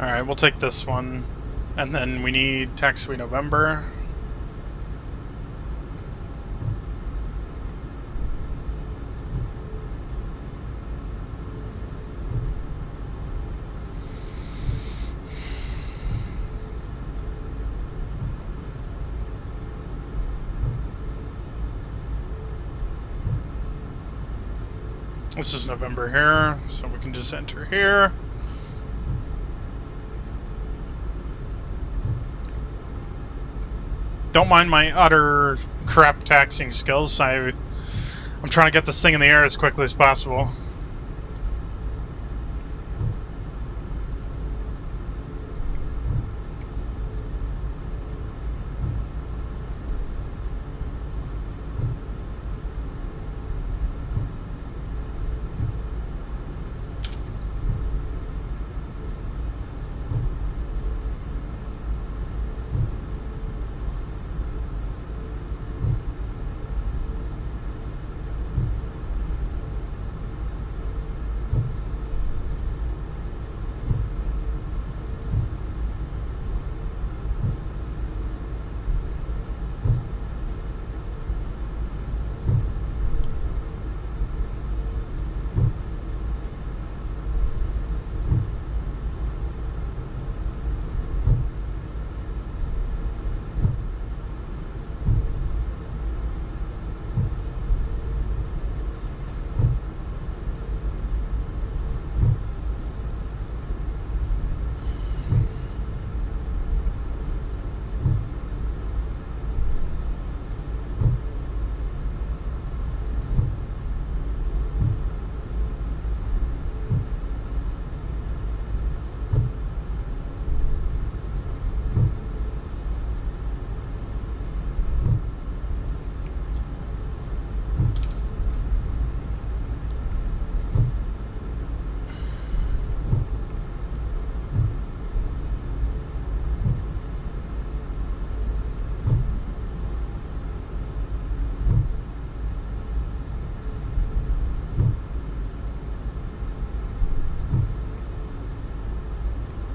Alright, we'll take this one. And then we need taxiway November. This is November here, so we can just enter here. Don't mind my utter crap taxiing skills. I'm trying to get this thing in the air as quickly as possible.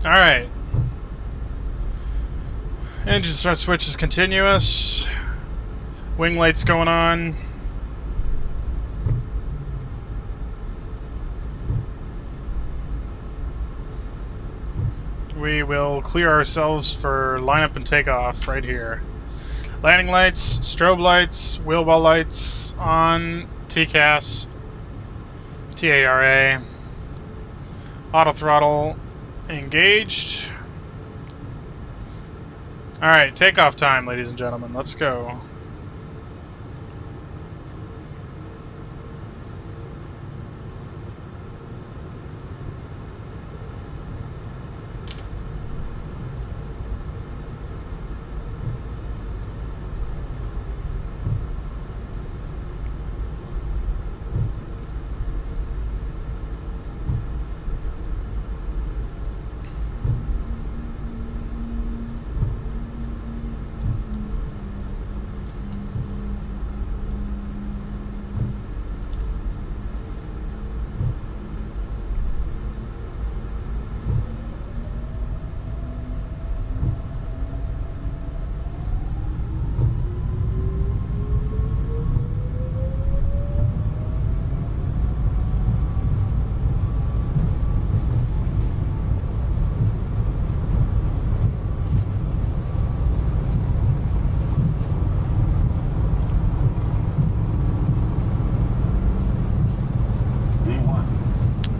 Alright. Engine start switch is continuous. Wing lights going on. We will clear ourselves for lineup and takeoff right here. Landing lights, strobe lights, wheel well lights on, TCAS, TARA, auto throttle engaged. Alright, takeoff time, ladies and gentlemen. Let's go.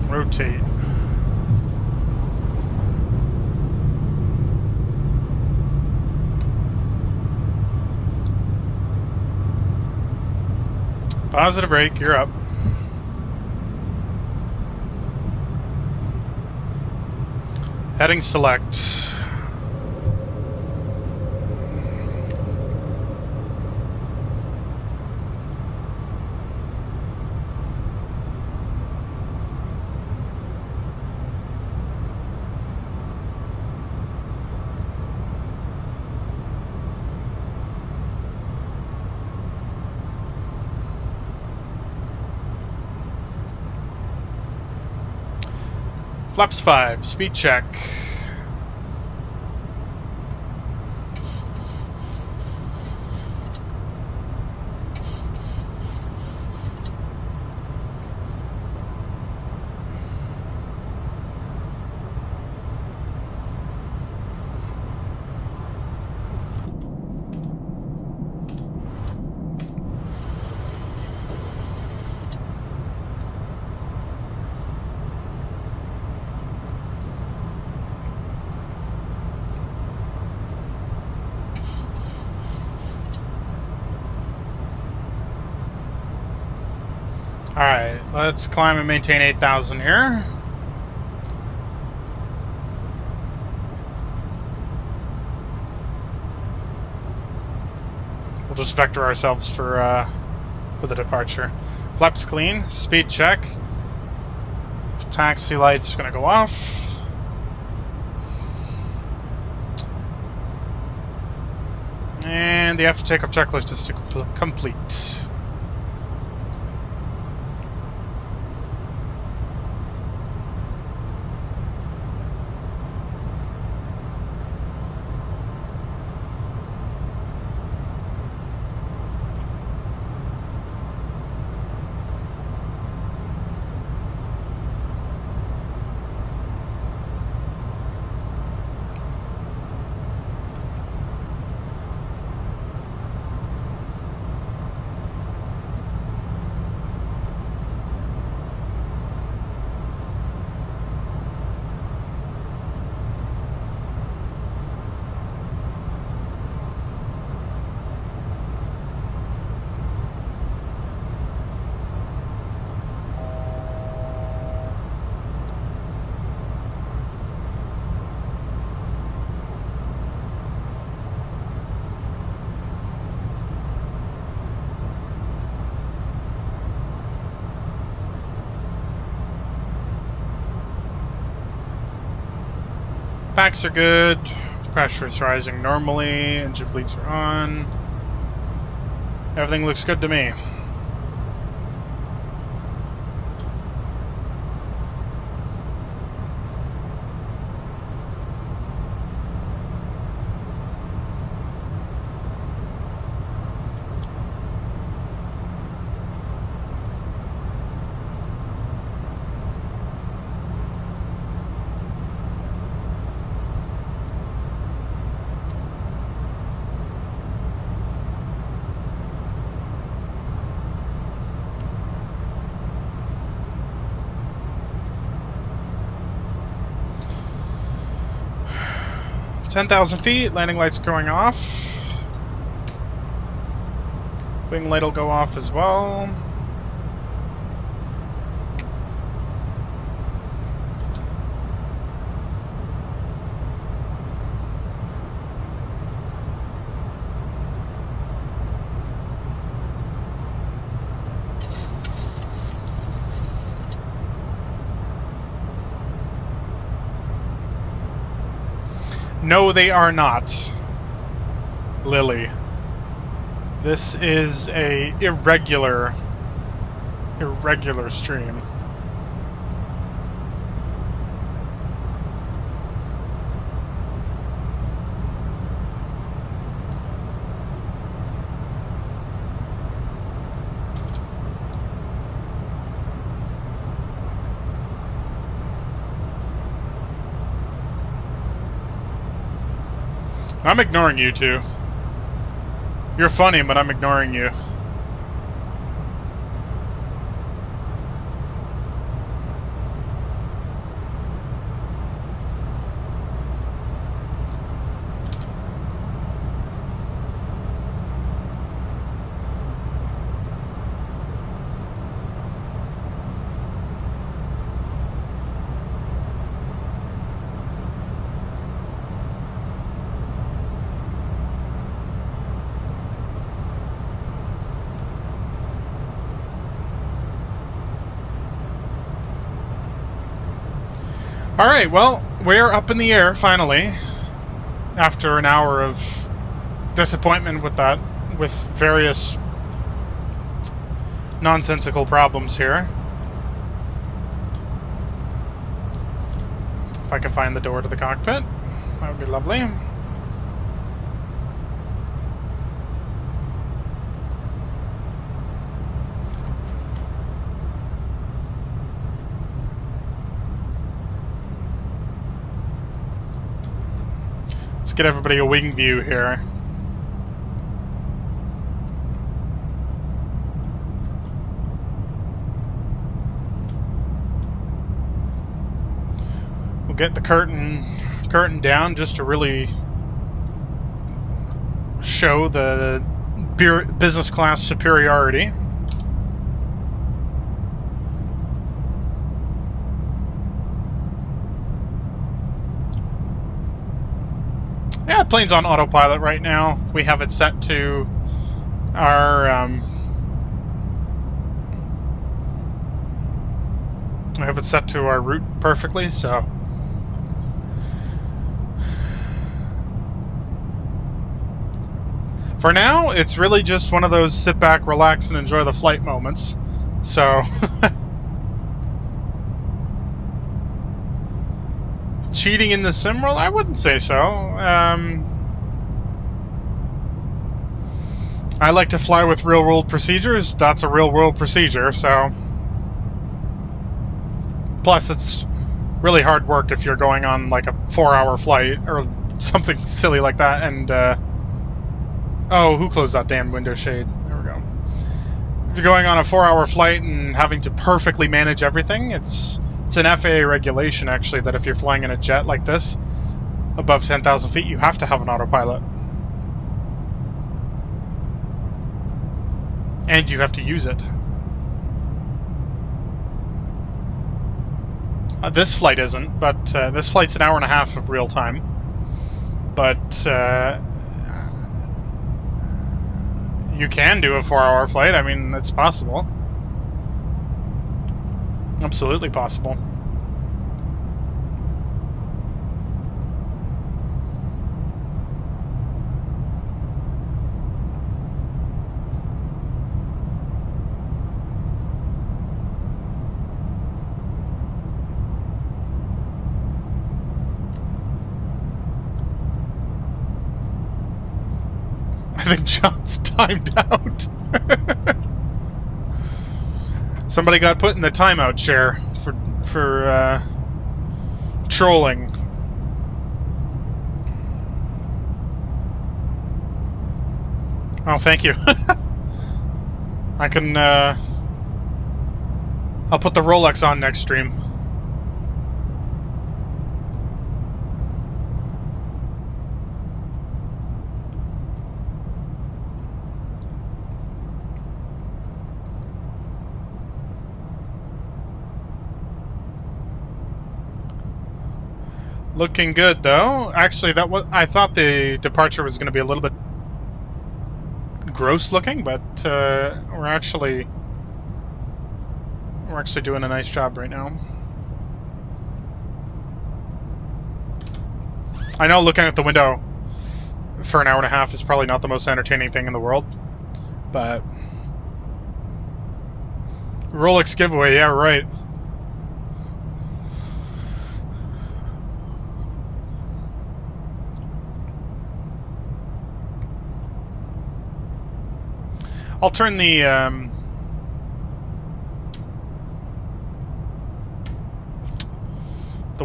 Rotate. Positive brake, you're up. Heading select. Flaps 5, speed check. Alright, let's climb and maintain 8,000 here. We'll just vector ourselves for the departure. Flaps clean, speed check. Taxi lights gonna go off. And the after takeoff checklist is complete. Packs are good. Pressure is rising normally. Engine bleeds are on. Everything looks good to me. 10,000 feet, landing lights going off. Wing light will go off as well. No, they are not, Lily. This is a irregular stream. I'm ignoring you two. You're funny, but I'm ignoring you. Alright, well, we're up in the air, finally. After an hour of disappointment with that, with various nonsensical problems here. If I can find the door to the cockpit, that would be lovely. Let's get everybody a wing view here. We'll get the curtain down just to really show the business class superiority. Yeah, the plane's on autopilot right now. We have it set to our route perfectly, so for now, it's really just one of those sit back, relax, and enjoy the flight moments. So cheating in the sim world? I wouldn't say so. I like to fly with real-world procedures. That's a real-world procedure, so... Plus, it's really hard work if you're going on, like, a 4-hour flight, or something silly like that, and, oh, who closed that damn window shade? There we go. If you're going on a 4-hour flight and having to perfectly manage everything, it's an FAA regulation, actually, that if you're flying in a jet like this, above 10,000 feet, you have to have an autopilot. And you have to use it. This flight isn't, but this flight's an hour and a half of real time. But you can do a 4-hour flight. I mean, it's possible. Absolutely possible. I think John's timed out. Somebody got put in the timeout chair for trolling. Oh, thank you. I can, I'll put the Rolex on next stream. Looking good, though. Actually, I thought the departure was going to be a little bit gross looking, but we're actually doing a nice job right now. I know looking at the window for an hour and a half is probably not the most entertaining thing in the world, but Rolex giveaway, yeah, right. I'll turn the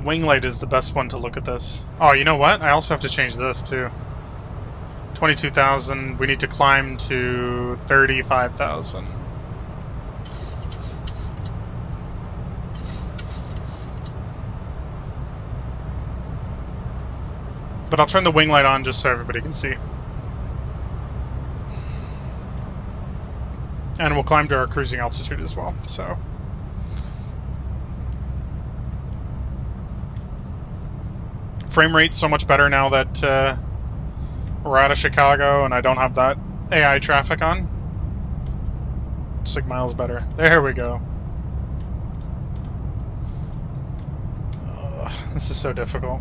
wing light is the best one to look at this. Oh, you know what? I also have to change this too. 22,000. We need to climb to 35,000. But I'll turn the wing light on just so everybody can see. And we'll climb to our cruising altitude as well, so. Frame rate so much better now that we're out of Chicago and I don't have that AI traffic on. It's like miles better. There we go. This is so difficult.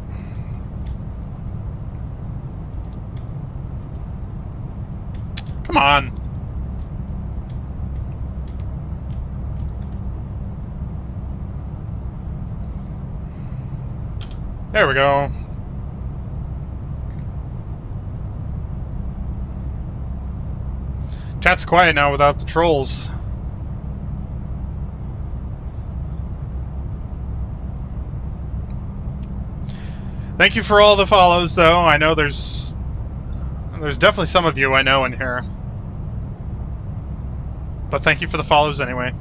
Come on. There we go. Chat's quiet now without the trolls. Thank you for all the follows, though. I know there's definitely some of you I know in here. But thank you for the follows anyway.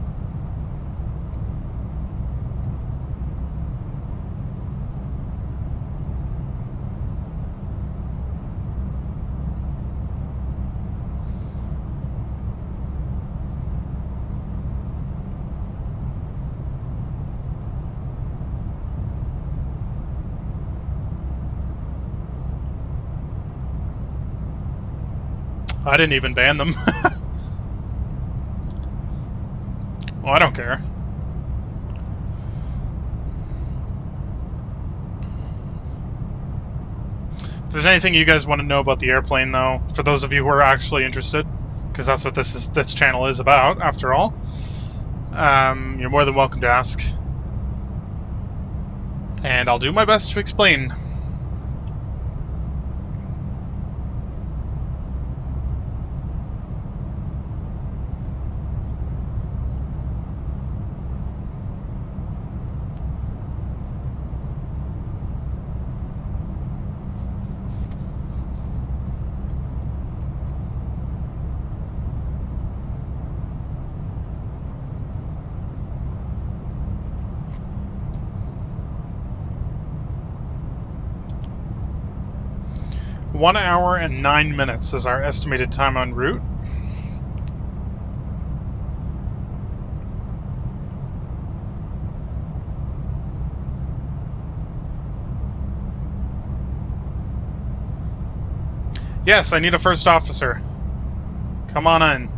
I didn't even ban them. Well, I don't care. If there's anything you guys want to know about the airplane, though, for those of you who are actually interested, because that's what this channel is about, after all, you're more than welcome to ask. And I'll do my best to explain. One hour and 9 minutes is our estimated time en route. Yes, I need a first officer. Come on in.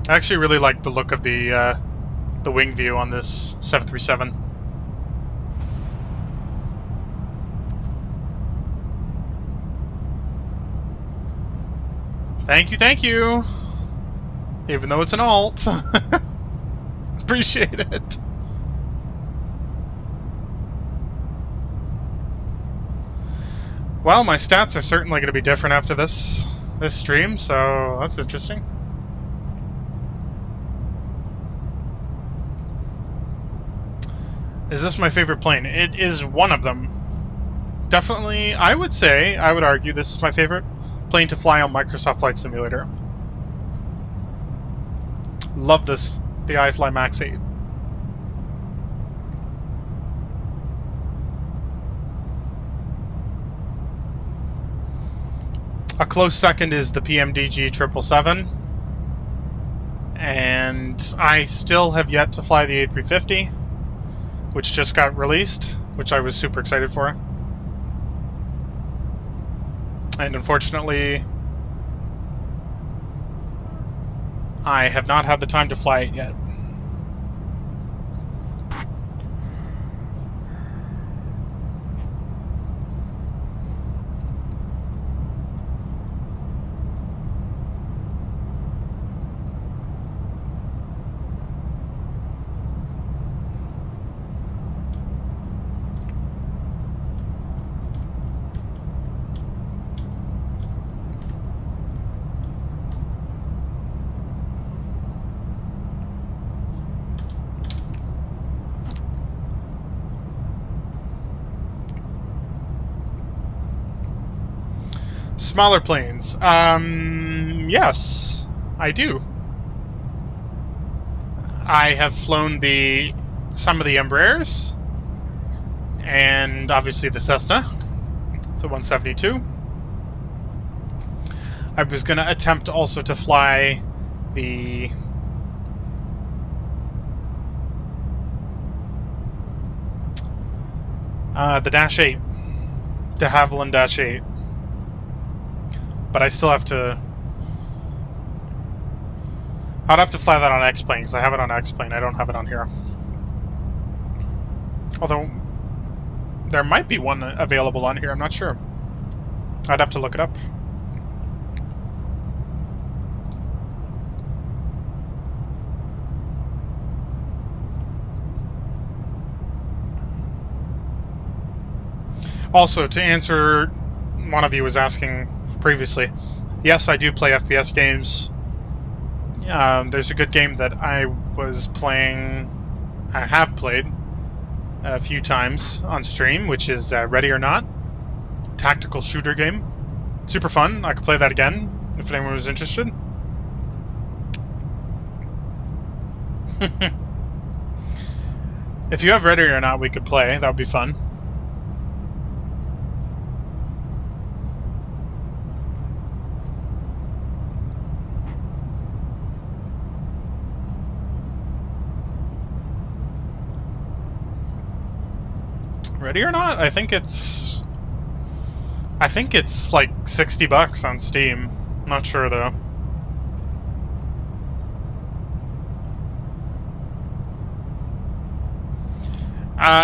I actually really like the look of the wing view on this 737. Thank you! Even though it's an alt. Appreciate it. Well, my stats are certainly going to be different after this stream, so that's interesting. Is this my favorite plane? It is one of them. Definitely, I would argue this is my favorite plane to fly on Microsoft Flight Simulator. Love this, the iFly Max 8. A close second is the PMDG 777. And I still have yet to fly the A350, which just got released, which I was super excited for. And unfortunately, I have not had the time to fly it yet. Smaller planes. Yes, I do. I have flown some of the Embraers, and obviously the Cessna, the 172. I was going to attempt also to fly the Dash 8, de Havilland Dash 8. But I still have to... I'd have to fly that on X-Plane, because I have it on X-Plane. I don't have it on here. Although, there might be one available on here, I'm not sure. I'd have to look it up. Also, to answer, one of you was asking previously, yes, I do play FPS games. There's a good game that I was playing, I have played a few times on stream, which is Ready or Not, tactical shooter game. Super fun. I could play that again if anyone was interested. If you have Ready or Not, we could play. That would be fun. Ready or Not? I think it's like $60 on Steam. Not sure though.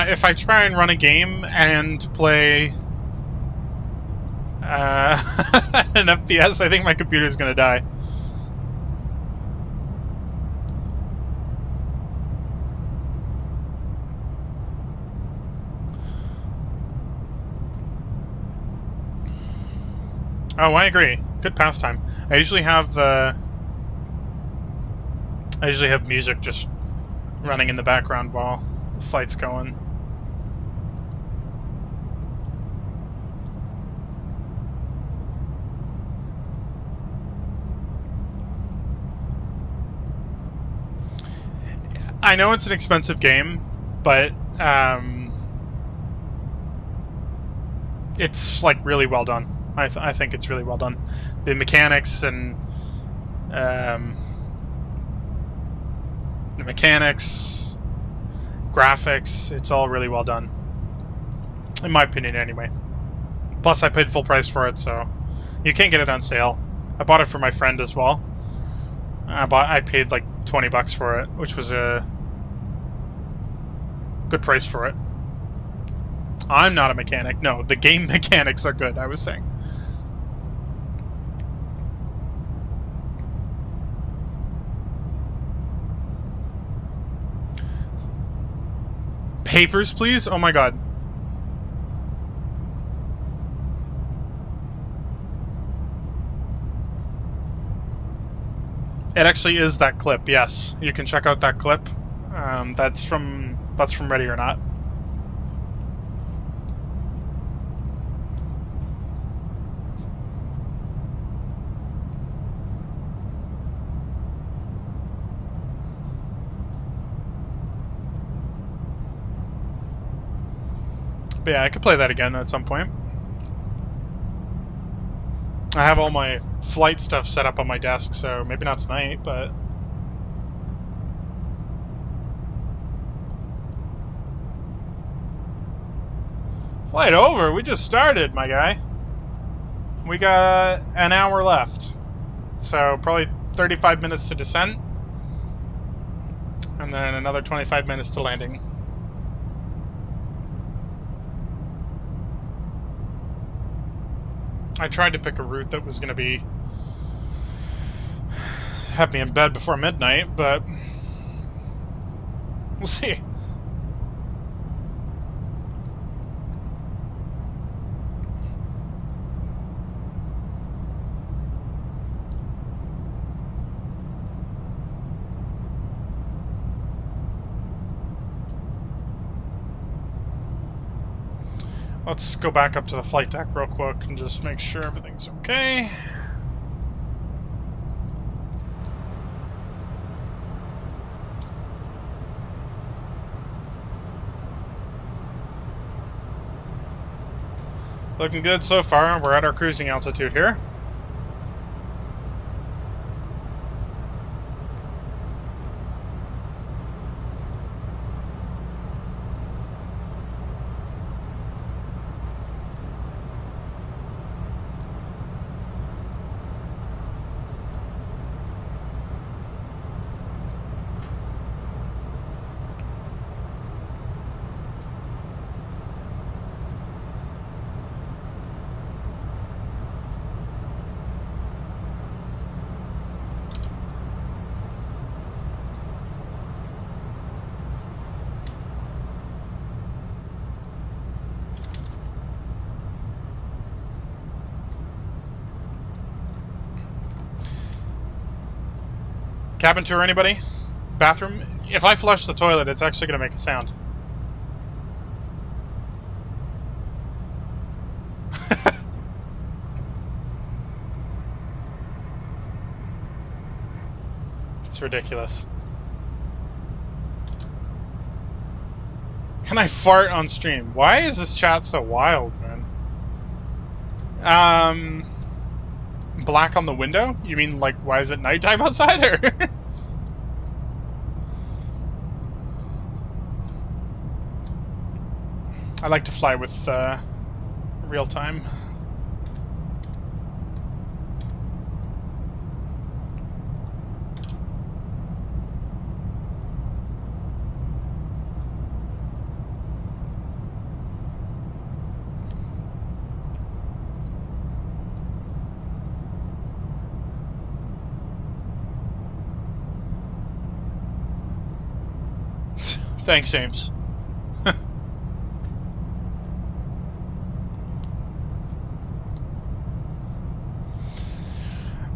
If I try and run a game and play an FPS, I think my computer's gonna die. Oh, I agree. Good pastime. I usually have music just running in the background while the flight's going. I know it's an expensive game, but it's like really well done. I think it's really well done. The mechanics and graphics, it's all really well done. In my opinion, anyway. Plus, I paid full price for it, so you can't get it on sale. I bought it for my friend as well. I paid like $20 for it, which was a good price for it. I'm not a mechanic. No, the game mechanics are good, I was saying. Papers, please? Oh my god. It actually is that clip, yes. You can check out that clip. That's from Ready or Not. But yeah, I could play that again at some point. I have all my flight stuff set up on my desk, so maybe not tonight, but... Flight over? We just started, my guy. We got an hour left. So probably 35 minutes to descent. And then another 25 minutes to landing. I tried to pick a route that was going to be... have me in bed before midnight, but... we'll see. Let's go back up to the flight deck real quick and just make sure everything's okay. Looking good so far. We're at our cruising altitude here. Cabin tour, anybody? Bathroom? If I flush the toilet, it's actually going to make a sound. It's ridiculous. Can I fart on stream? Why is this chat so wild, man? Black on the window? You mean, like, why is it nighttime outside, or...? I like to fly with, real time. Thanks, James.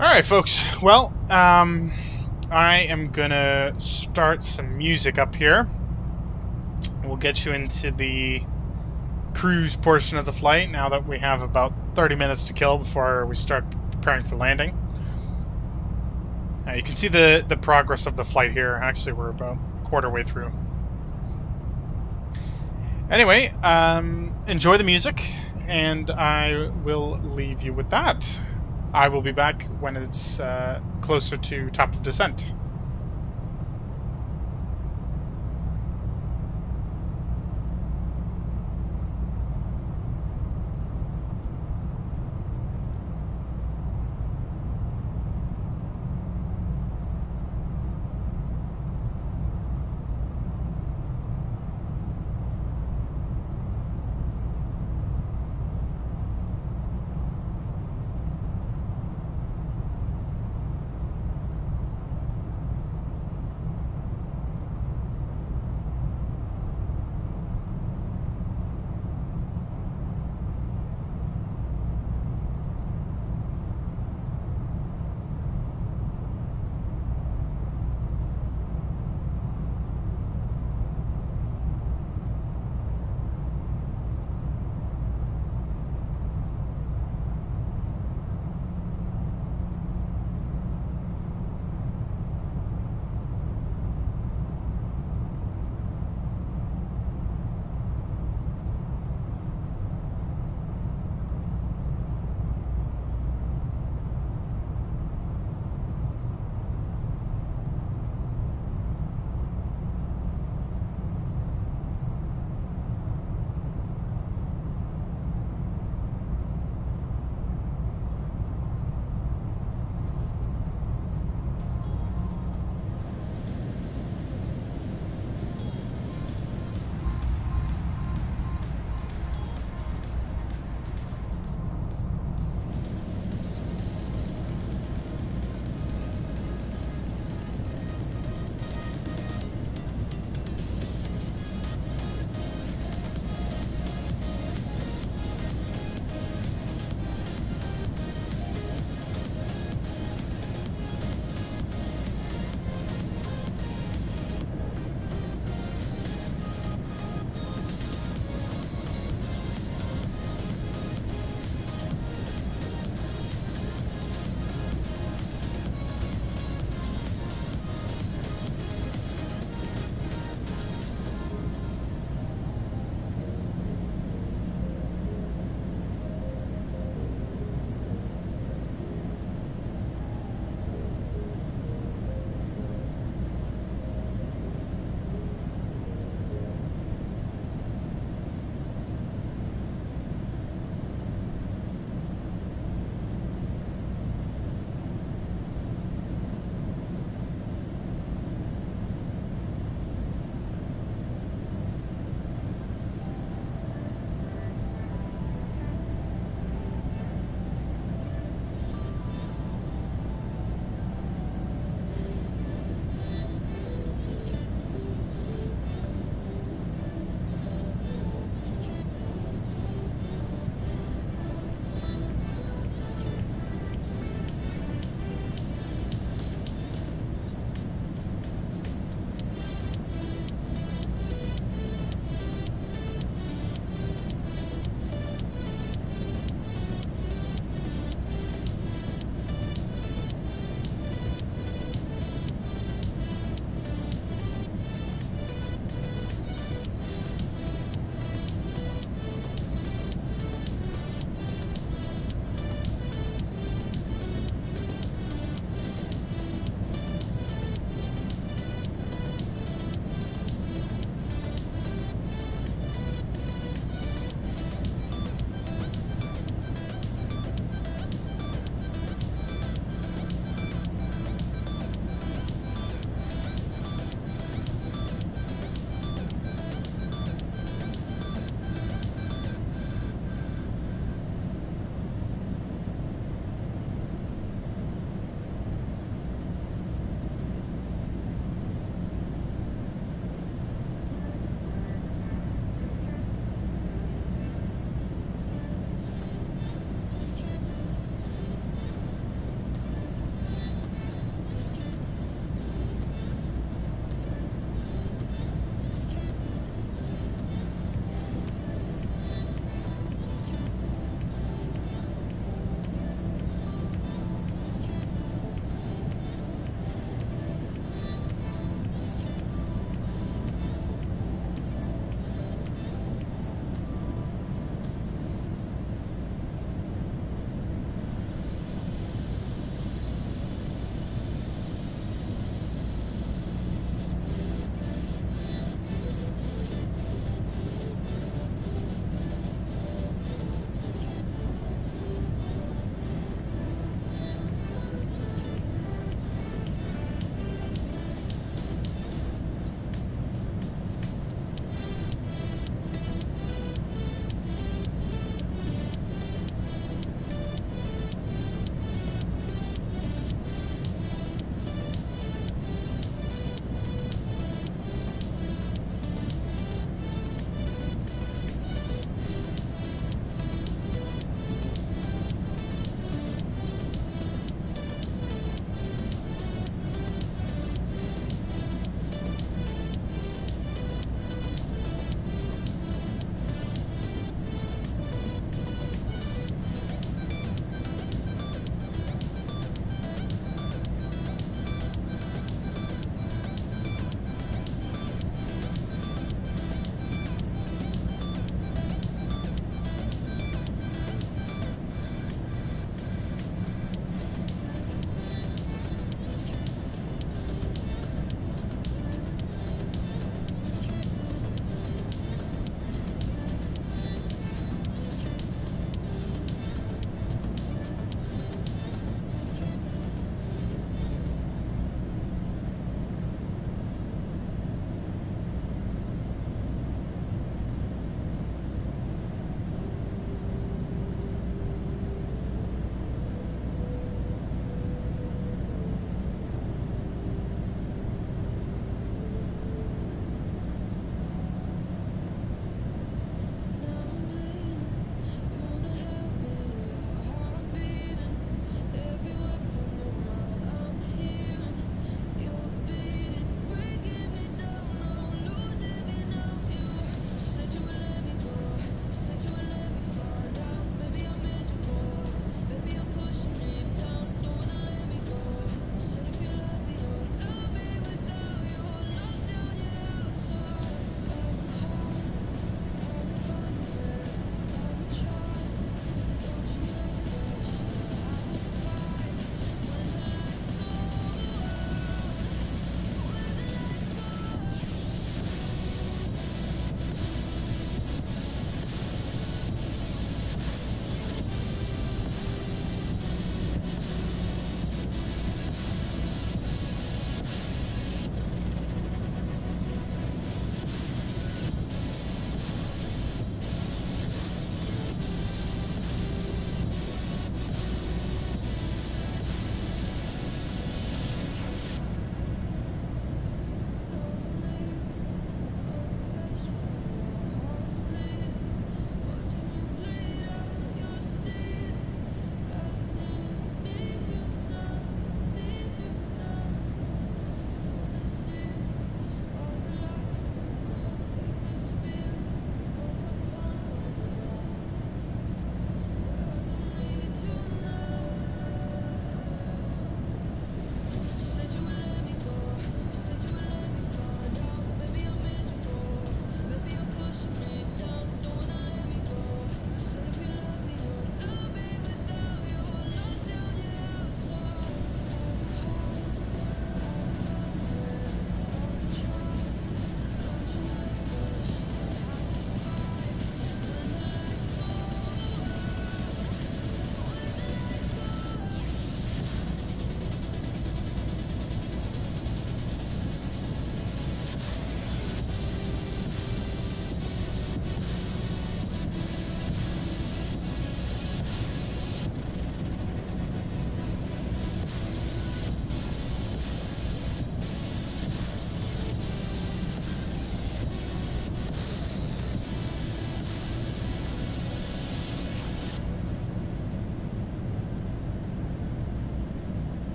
Alright, folks. Well, I am gonna start some music up here. We'll get you into the cruise portion of the flight now that we have about 30 minutes to kill before we start preparing for landing. You can see the progress of the flight here. Actually, we're about a quarter way through. Anyway, enjoy the music, and I will leave you with that. I will be back when it's closer to top of descent.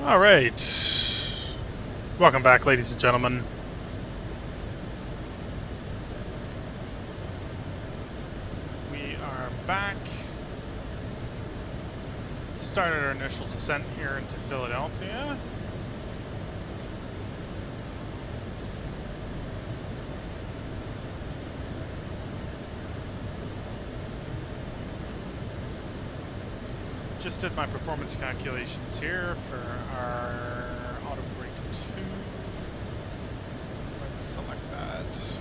All right. Welcome back, ladies and gentlemen. We are back. Started our initial descent here into Philadelphia. Just did my performance calculations here for our auto brake 2. Let's select that.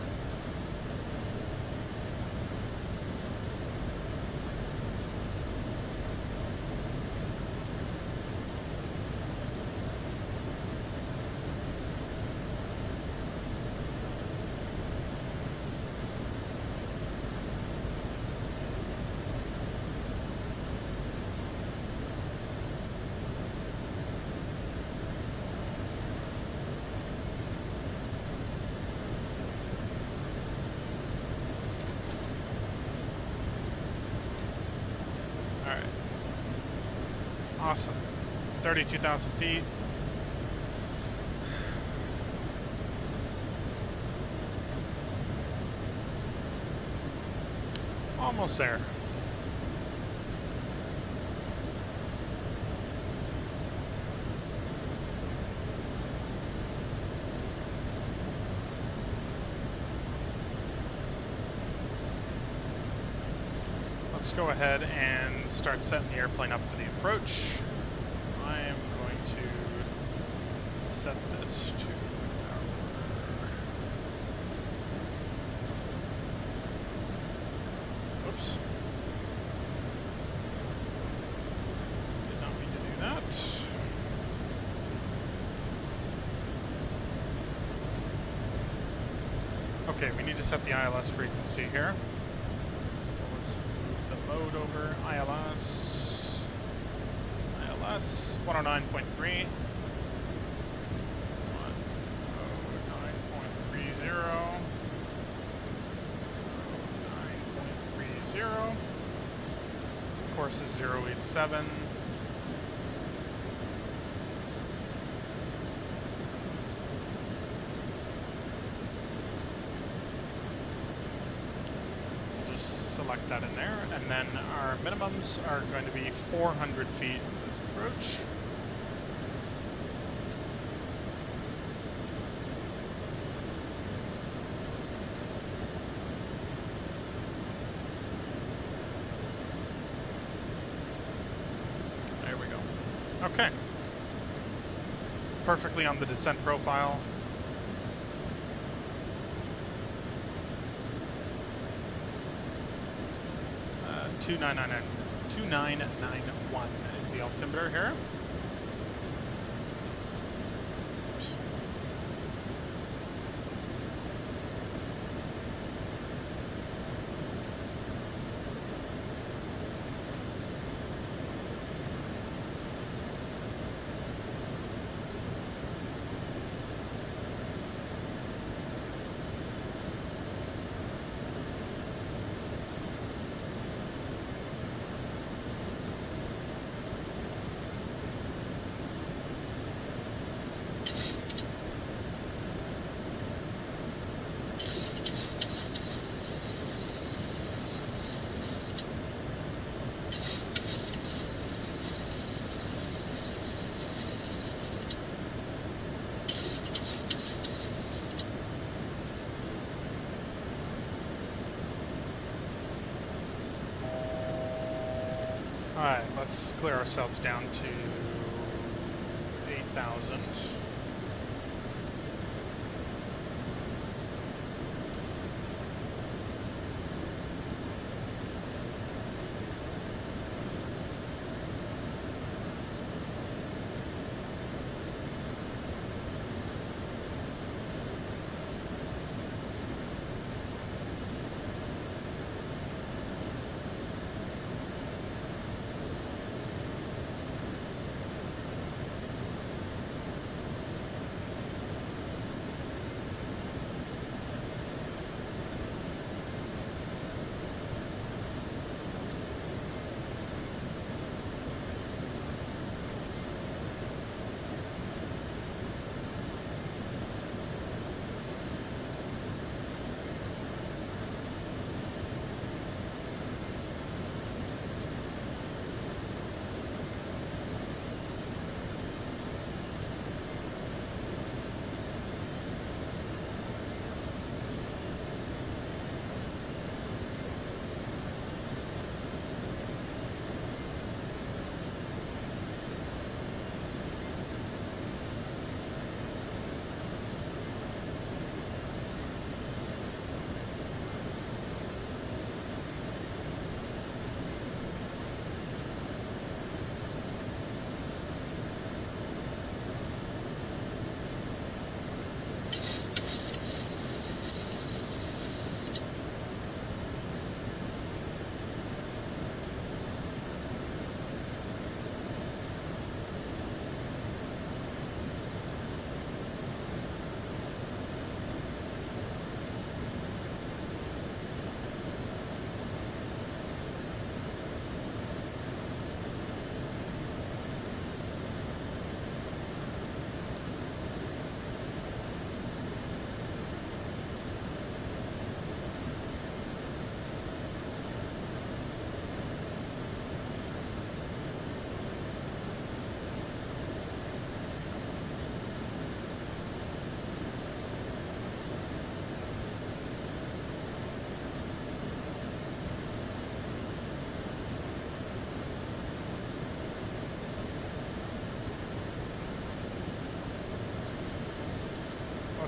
Awesome. 32,000 feet. Almost there. Let's go ahead and start setting the airplane up for the approach. I am going to set this to whoops. Did not mean to do that. Okay, we need to set the ILS frequency here. So let's move the mode over. ILS 109.3. 109.30. 9.30. Course is 087. Select that in there, and then our minimums are going to be 400 feet for this approach. There we go. Okay. Perfectly on the descent profile. 2991 is the altimeter here. Alright, let's clear ourselves down to 8,000.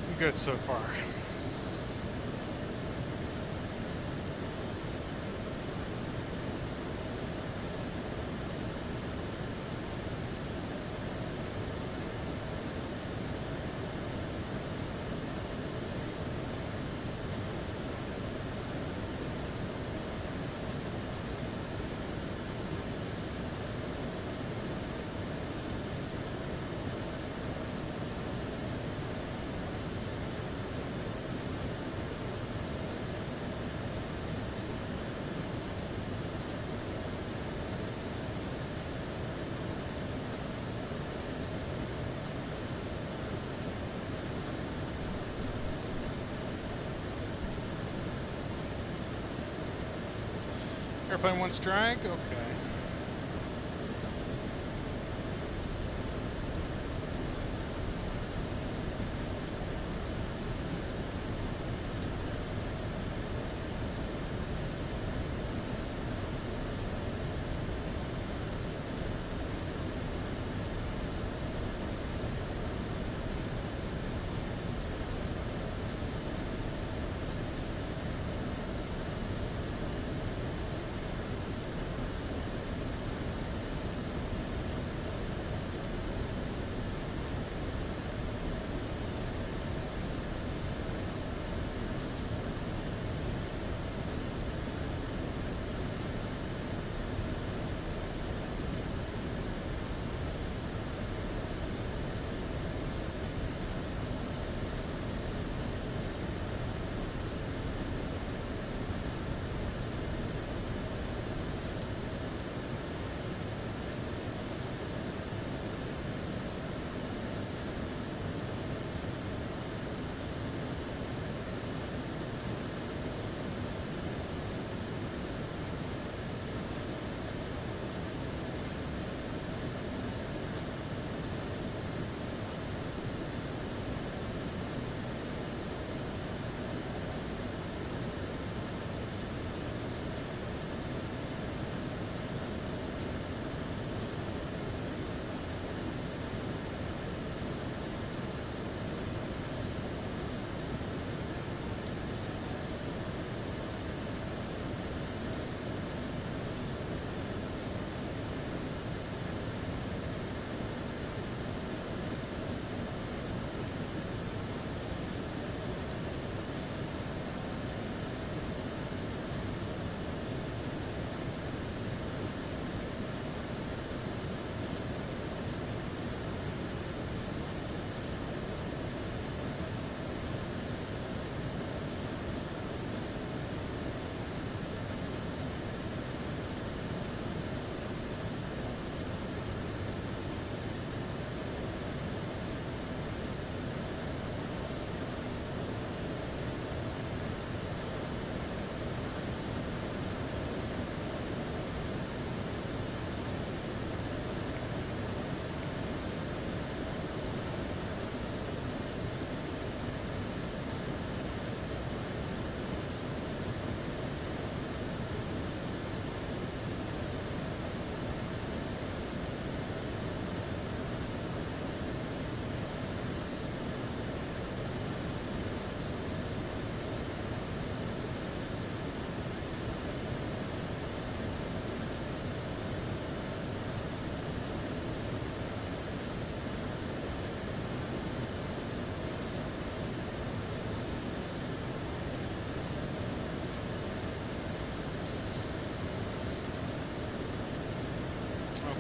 Looking good so far. Airplane wants drag? Okay.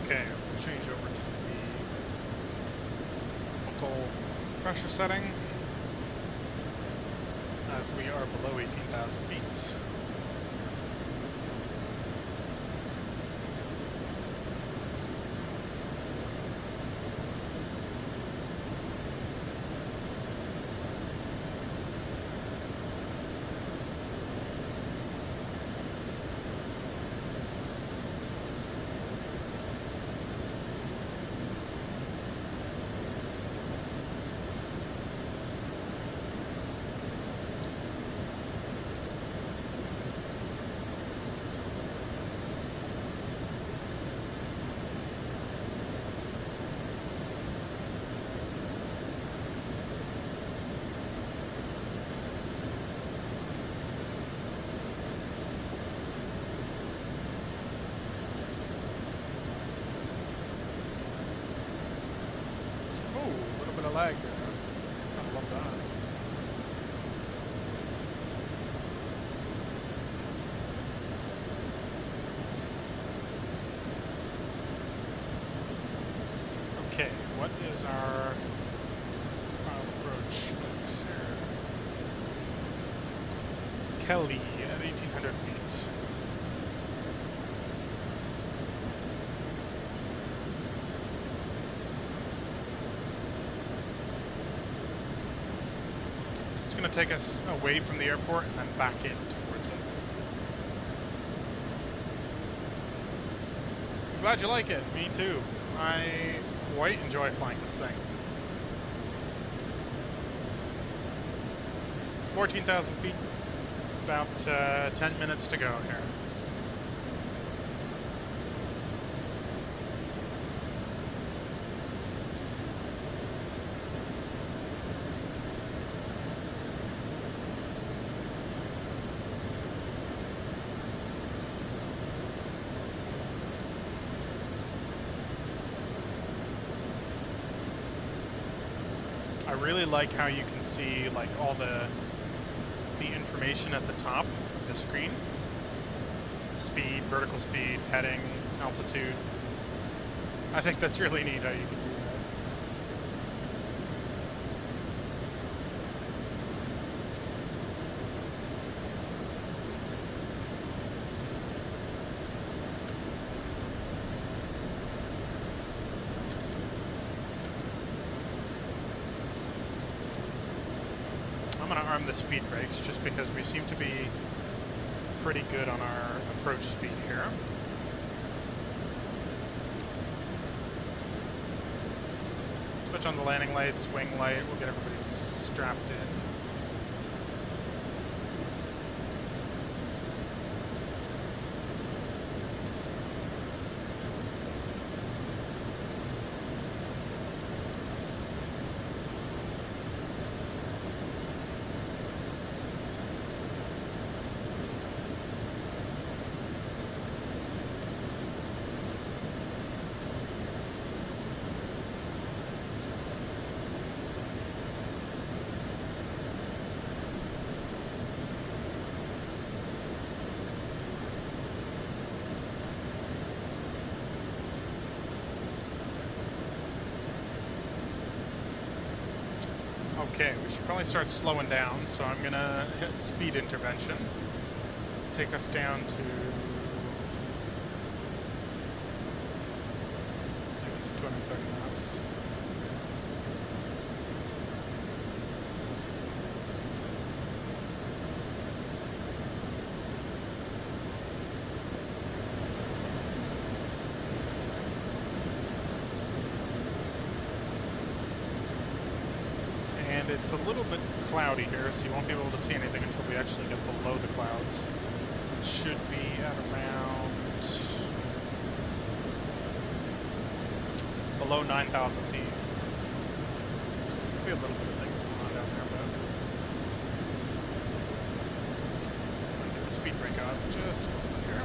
Okay, we'll change over to the local pressure setting as we are below 18,000 feet. flag there. I love that. Okay, what is our approach fix here? Kelly at 1,800 feet. It's going to take us away from the airport and then back in towards it. I'm glad you like it. Me too. I quite enjoy flying this thing. 14,000 feet. About 10 minutes to go here. I really like how you can see like all the information at the top of the screen. Speed, vertical speed, heading, altitude. I think that's really neat how you can do that. I'm going to arm the speed brakes just because we seem to be pretty good on our approach speed here. Switch on the landing lights, wing light, we'll get everybody strapped in. Okay, we should probably start slowing down, so I'm gonna hit speed intervention. Take us down to 230 knots. It's a little bit cloudy here, so you won't be able to see anything until we actually get below the clouds. It should be at around below 9,000 feet. See a little bit of things going on down there, but I'm gonna get the speed brake out just a little bit here.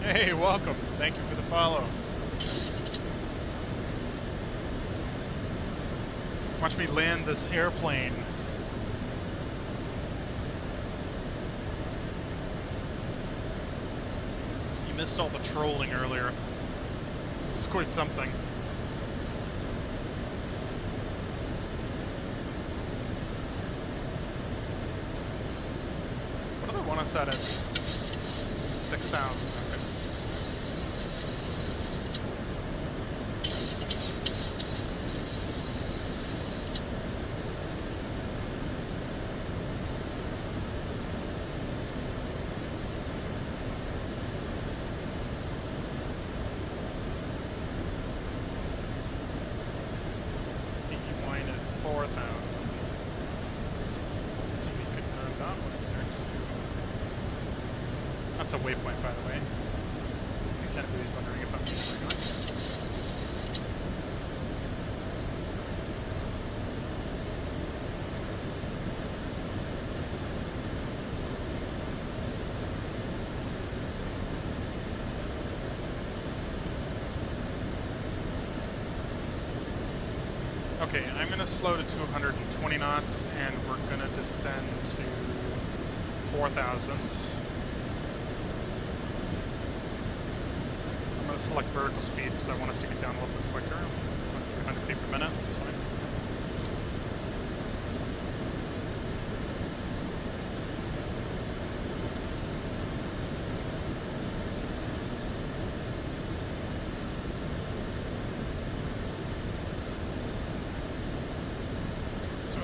Hey, welcome. Thank you for the follow. Watch me land this airplane. You missed all the trolling earlier. It was quite something. What do I want to set at? 6,000. That's a waypoint, by the way. In case anybody's wondering if I'm using it. Okay, I'm going to slow to 220 knots, and we're going to descend to 4,000. I'm going to select vertical speed because I want us to get down a little bit quicker. 300 feet per minute, that's fine.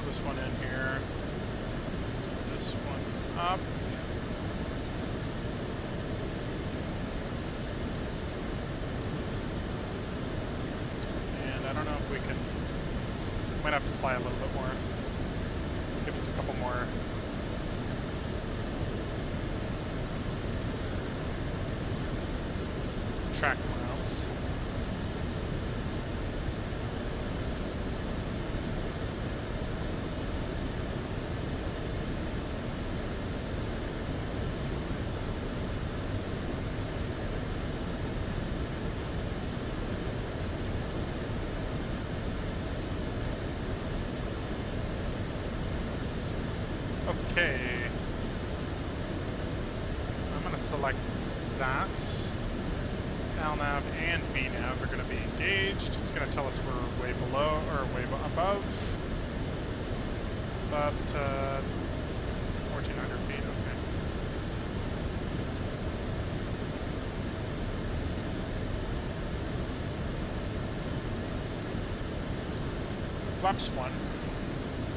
This one in here, this one up. And I don't know if we can, might have to fly a little bit more. Give us a couple more. Track miles. Okay, I'm going to select that. LNAV and VNAV are going to be engaged. It's going to tell us we're way below, or way above. About 1,400 feet, okay. Flaps 1,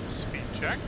speed check.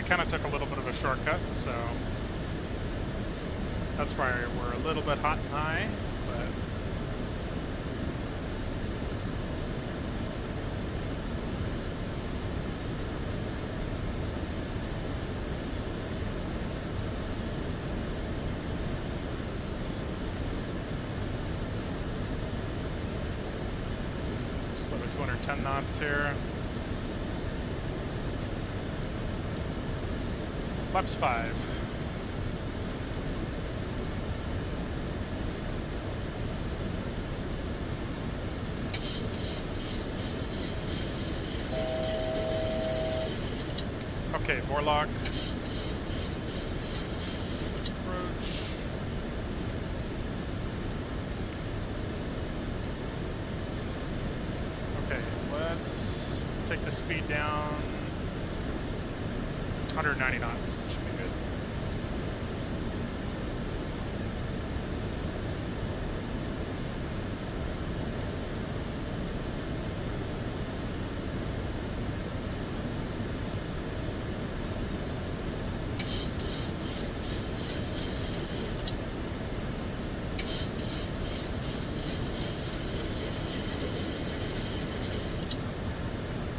Kind of took a little bit of a shortcut, so that's why we're a little bit hot and high, but slow to 210 knots here. Flaps 5. Okay, Vorlock. Approach. Okay, let's take the speed down. 190 knots, should be good.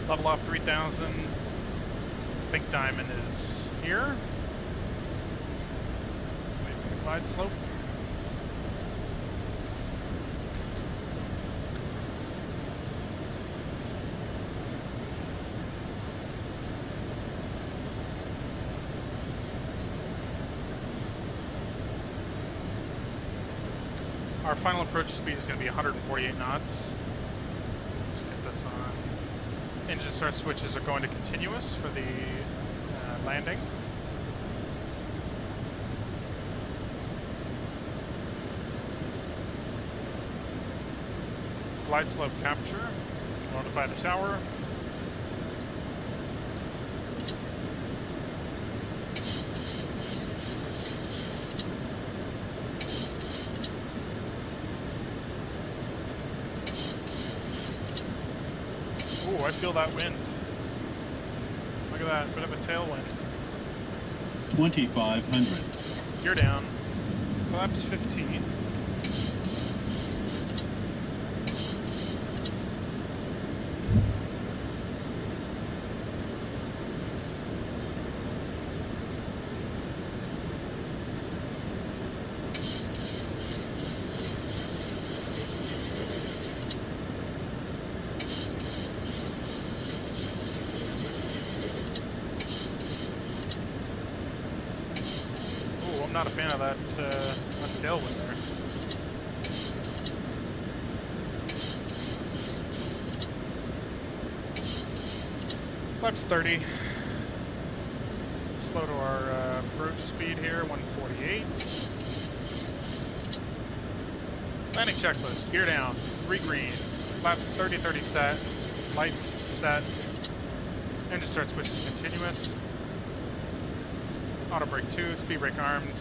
Level off 3,000. Big diamond is here. Wait for the glide slope. Our final approach speed is going to be 148 knots. Let's get this on. Engine start switches are going to continuous for the landing. Glide slope capture. Notify the tower. I feel that wind. Look at that, bit of a tailwind. 2,500. Gear down. Flaps 15. I'm not a fan of that tailwind there. Flaps 30. Slow to our approach speed here, 148. Landing checklist, gear down, 3 green. Flaps 30-30 set. Lights set. Engine start switch is continuous. Auto brake 2, speed brake armed.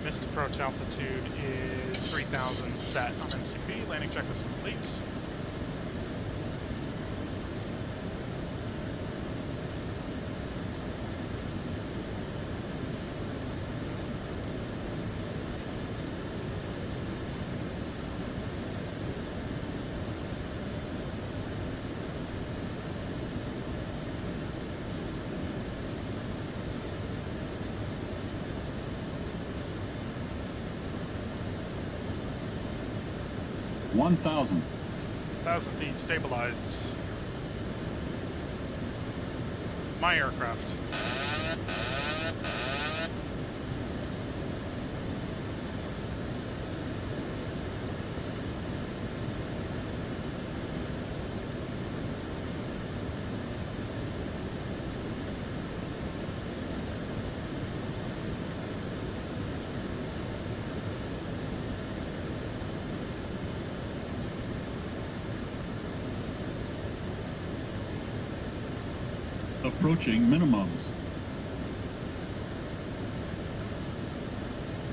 Missed approach altitude is 3,000 set on MCP. Landing checklist complete. One 1,000 feet stabilized. My aircraft. Approaching minimums.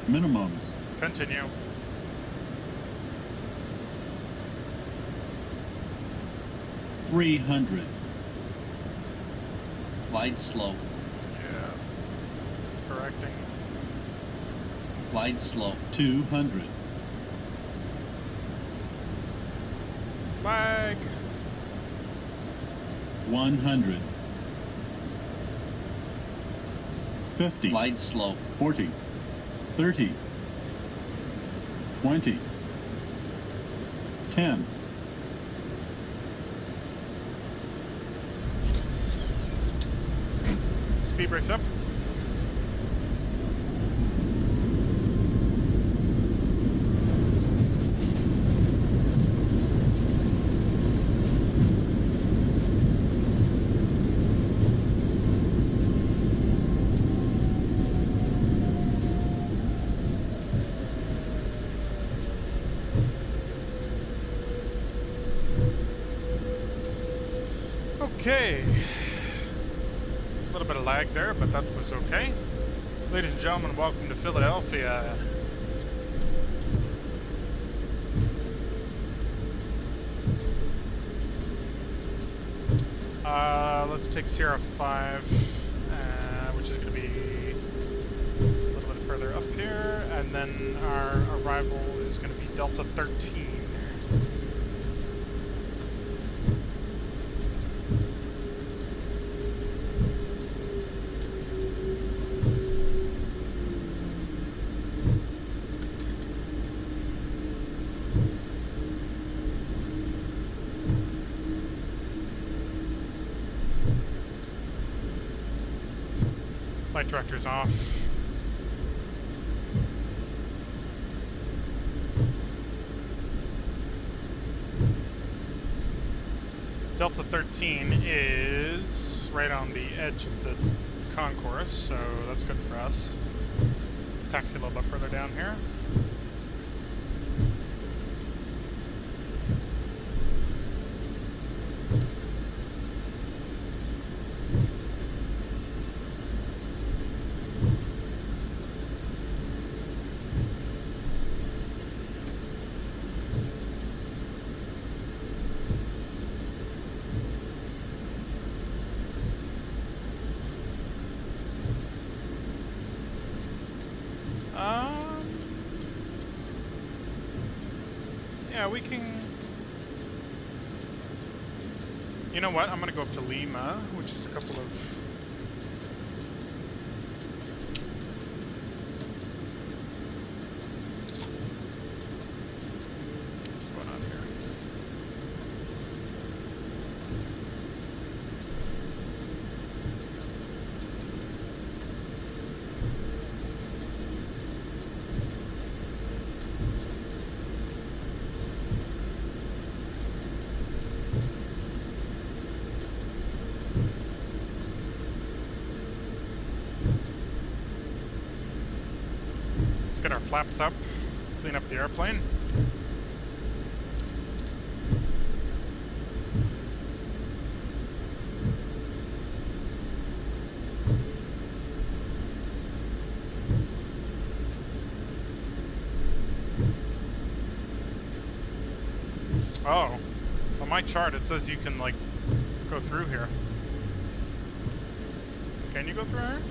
Minimums. Continue. $300. Glide slow. Yeah. Correcting. Glide slow. 200. Flag. 100. 50. Glide slow. 40. 30. 20. 10. Speed brakes up. Okay. A little bit of lag there, but that was okay. Ladies and gentlemen, welcome to Philadelphia. Let's take Sierra 5, which is going to be a little bit further up here, and then our arrival is going to be Delta 13. Flight director's off. Delta 13 is right on the edge of the concourse, so that's good for us. Taxi a little bit further down here. Yeah, we can... You know what? I'm gonna go up to Lima, which is a couple of... What's going on here? Get our flaps up, clean up the airplane. Oh, on my chart it says you can like go through here. Can you go through here?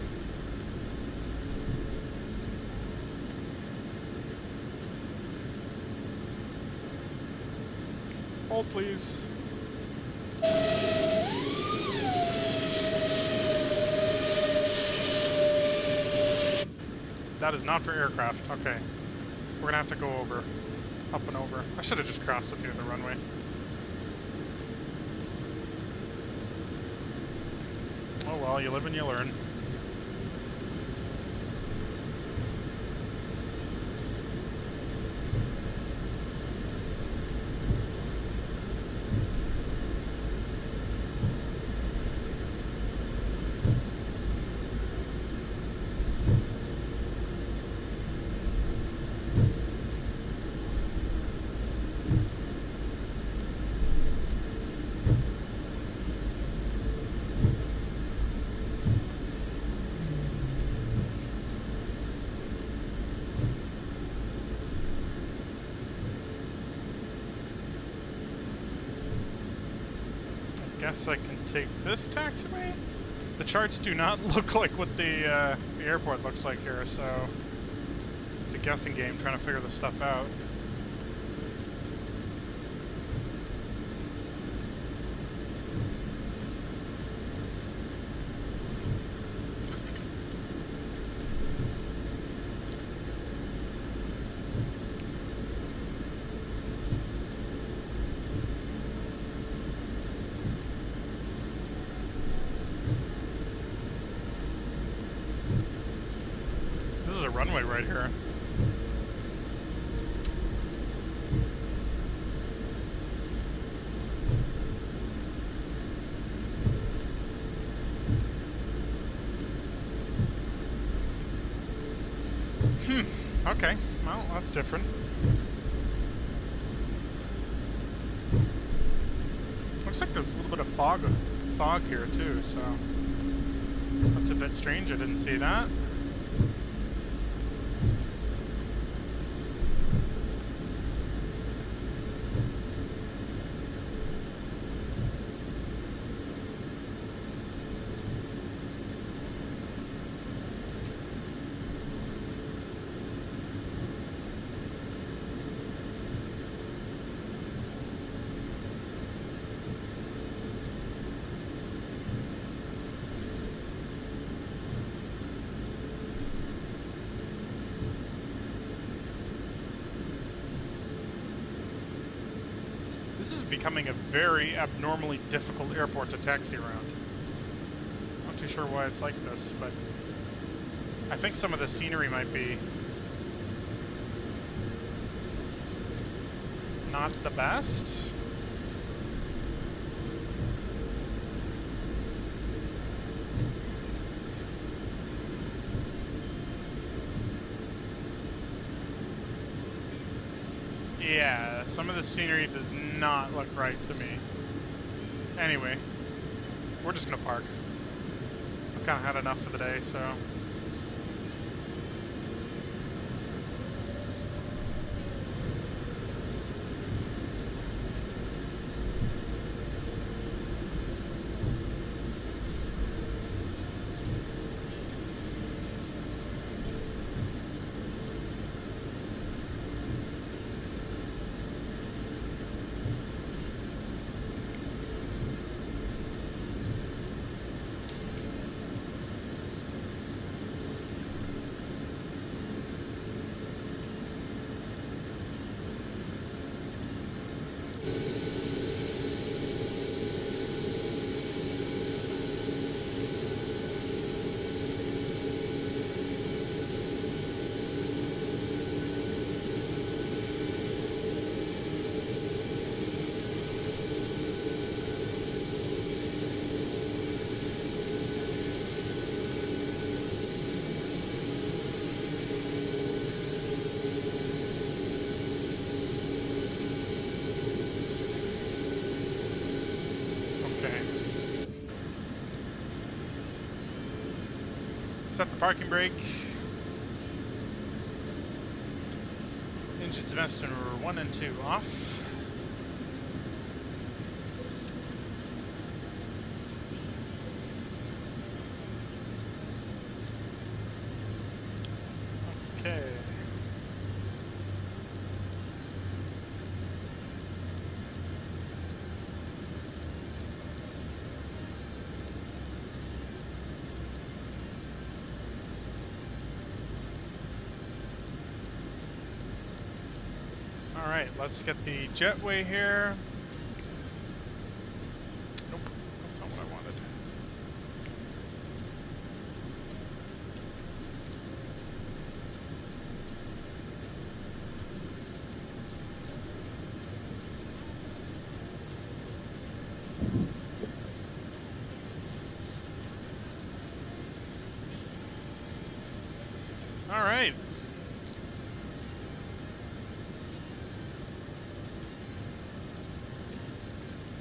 Hold, please. That is not for aircraft. Okay. We're gonna have to go over. Up and over. I should have just crossed it near the runway. Oh well, you live and you learn. Guess I can take this taxiway? The charts do not look like what the airport looks like here, so it's a guessing game trying to figure this stuff out. Runway right here. Okay. Well, that's different. Looks like there's a little bit of fog here too, so that's a bit strange. I didn't see that. This is becoming a very abnormally difficult airport to taxi around. Not too sure why it's like this, but I think some of the scenery might be not the best. Yeah, some of the scenery does not look right to me. Anyway, we're just gonna park. I've kind of had enough for the day, so. Set the parking brake. Engines domestic 1 and 2 off. Okay. Alright, let's get the jetway here. Nope, that's not what I wanted. Alright.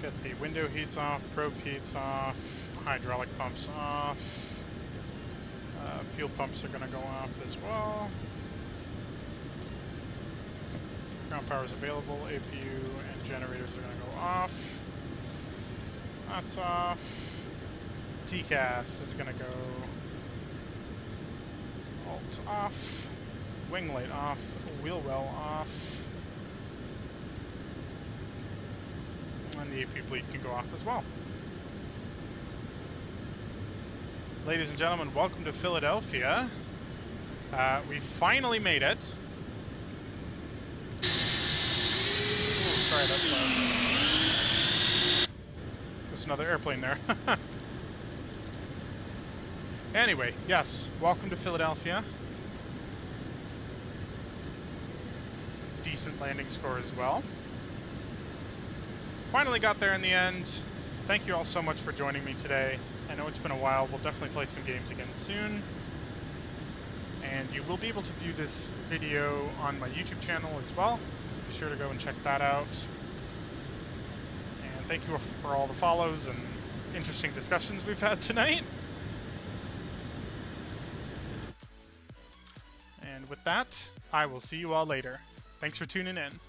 Get the window heats off, probe heats off, hydraulic pumps off. Fuel pumps are going to go off as well. Ground power is available, APU and generators are going to go off. That's off. TCAS is going to go alt off, wing light off, wheel well off. And the AP bleed can go off as well. Ladies and gentlemen, welcome to Philadelphia. We finally made it. Ooh, sorry, that's loud. There's another airplane there. Anyway, yes, welcome to Philadelphia. Decent landing score as well. Finally got there in the end. Thank you all so much for joining me today. I know it's been a while. We'll definitely play some games again soon. And you will be able to view this video on my YouTube channel as well. So be sure to go and check that out. And thank you for all the follows and interesting discussions we've had tonight. And with that, I will see you all later. Thanks for tuning in.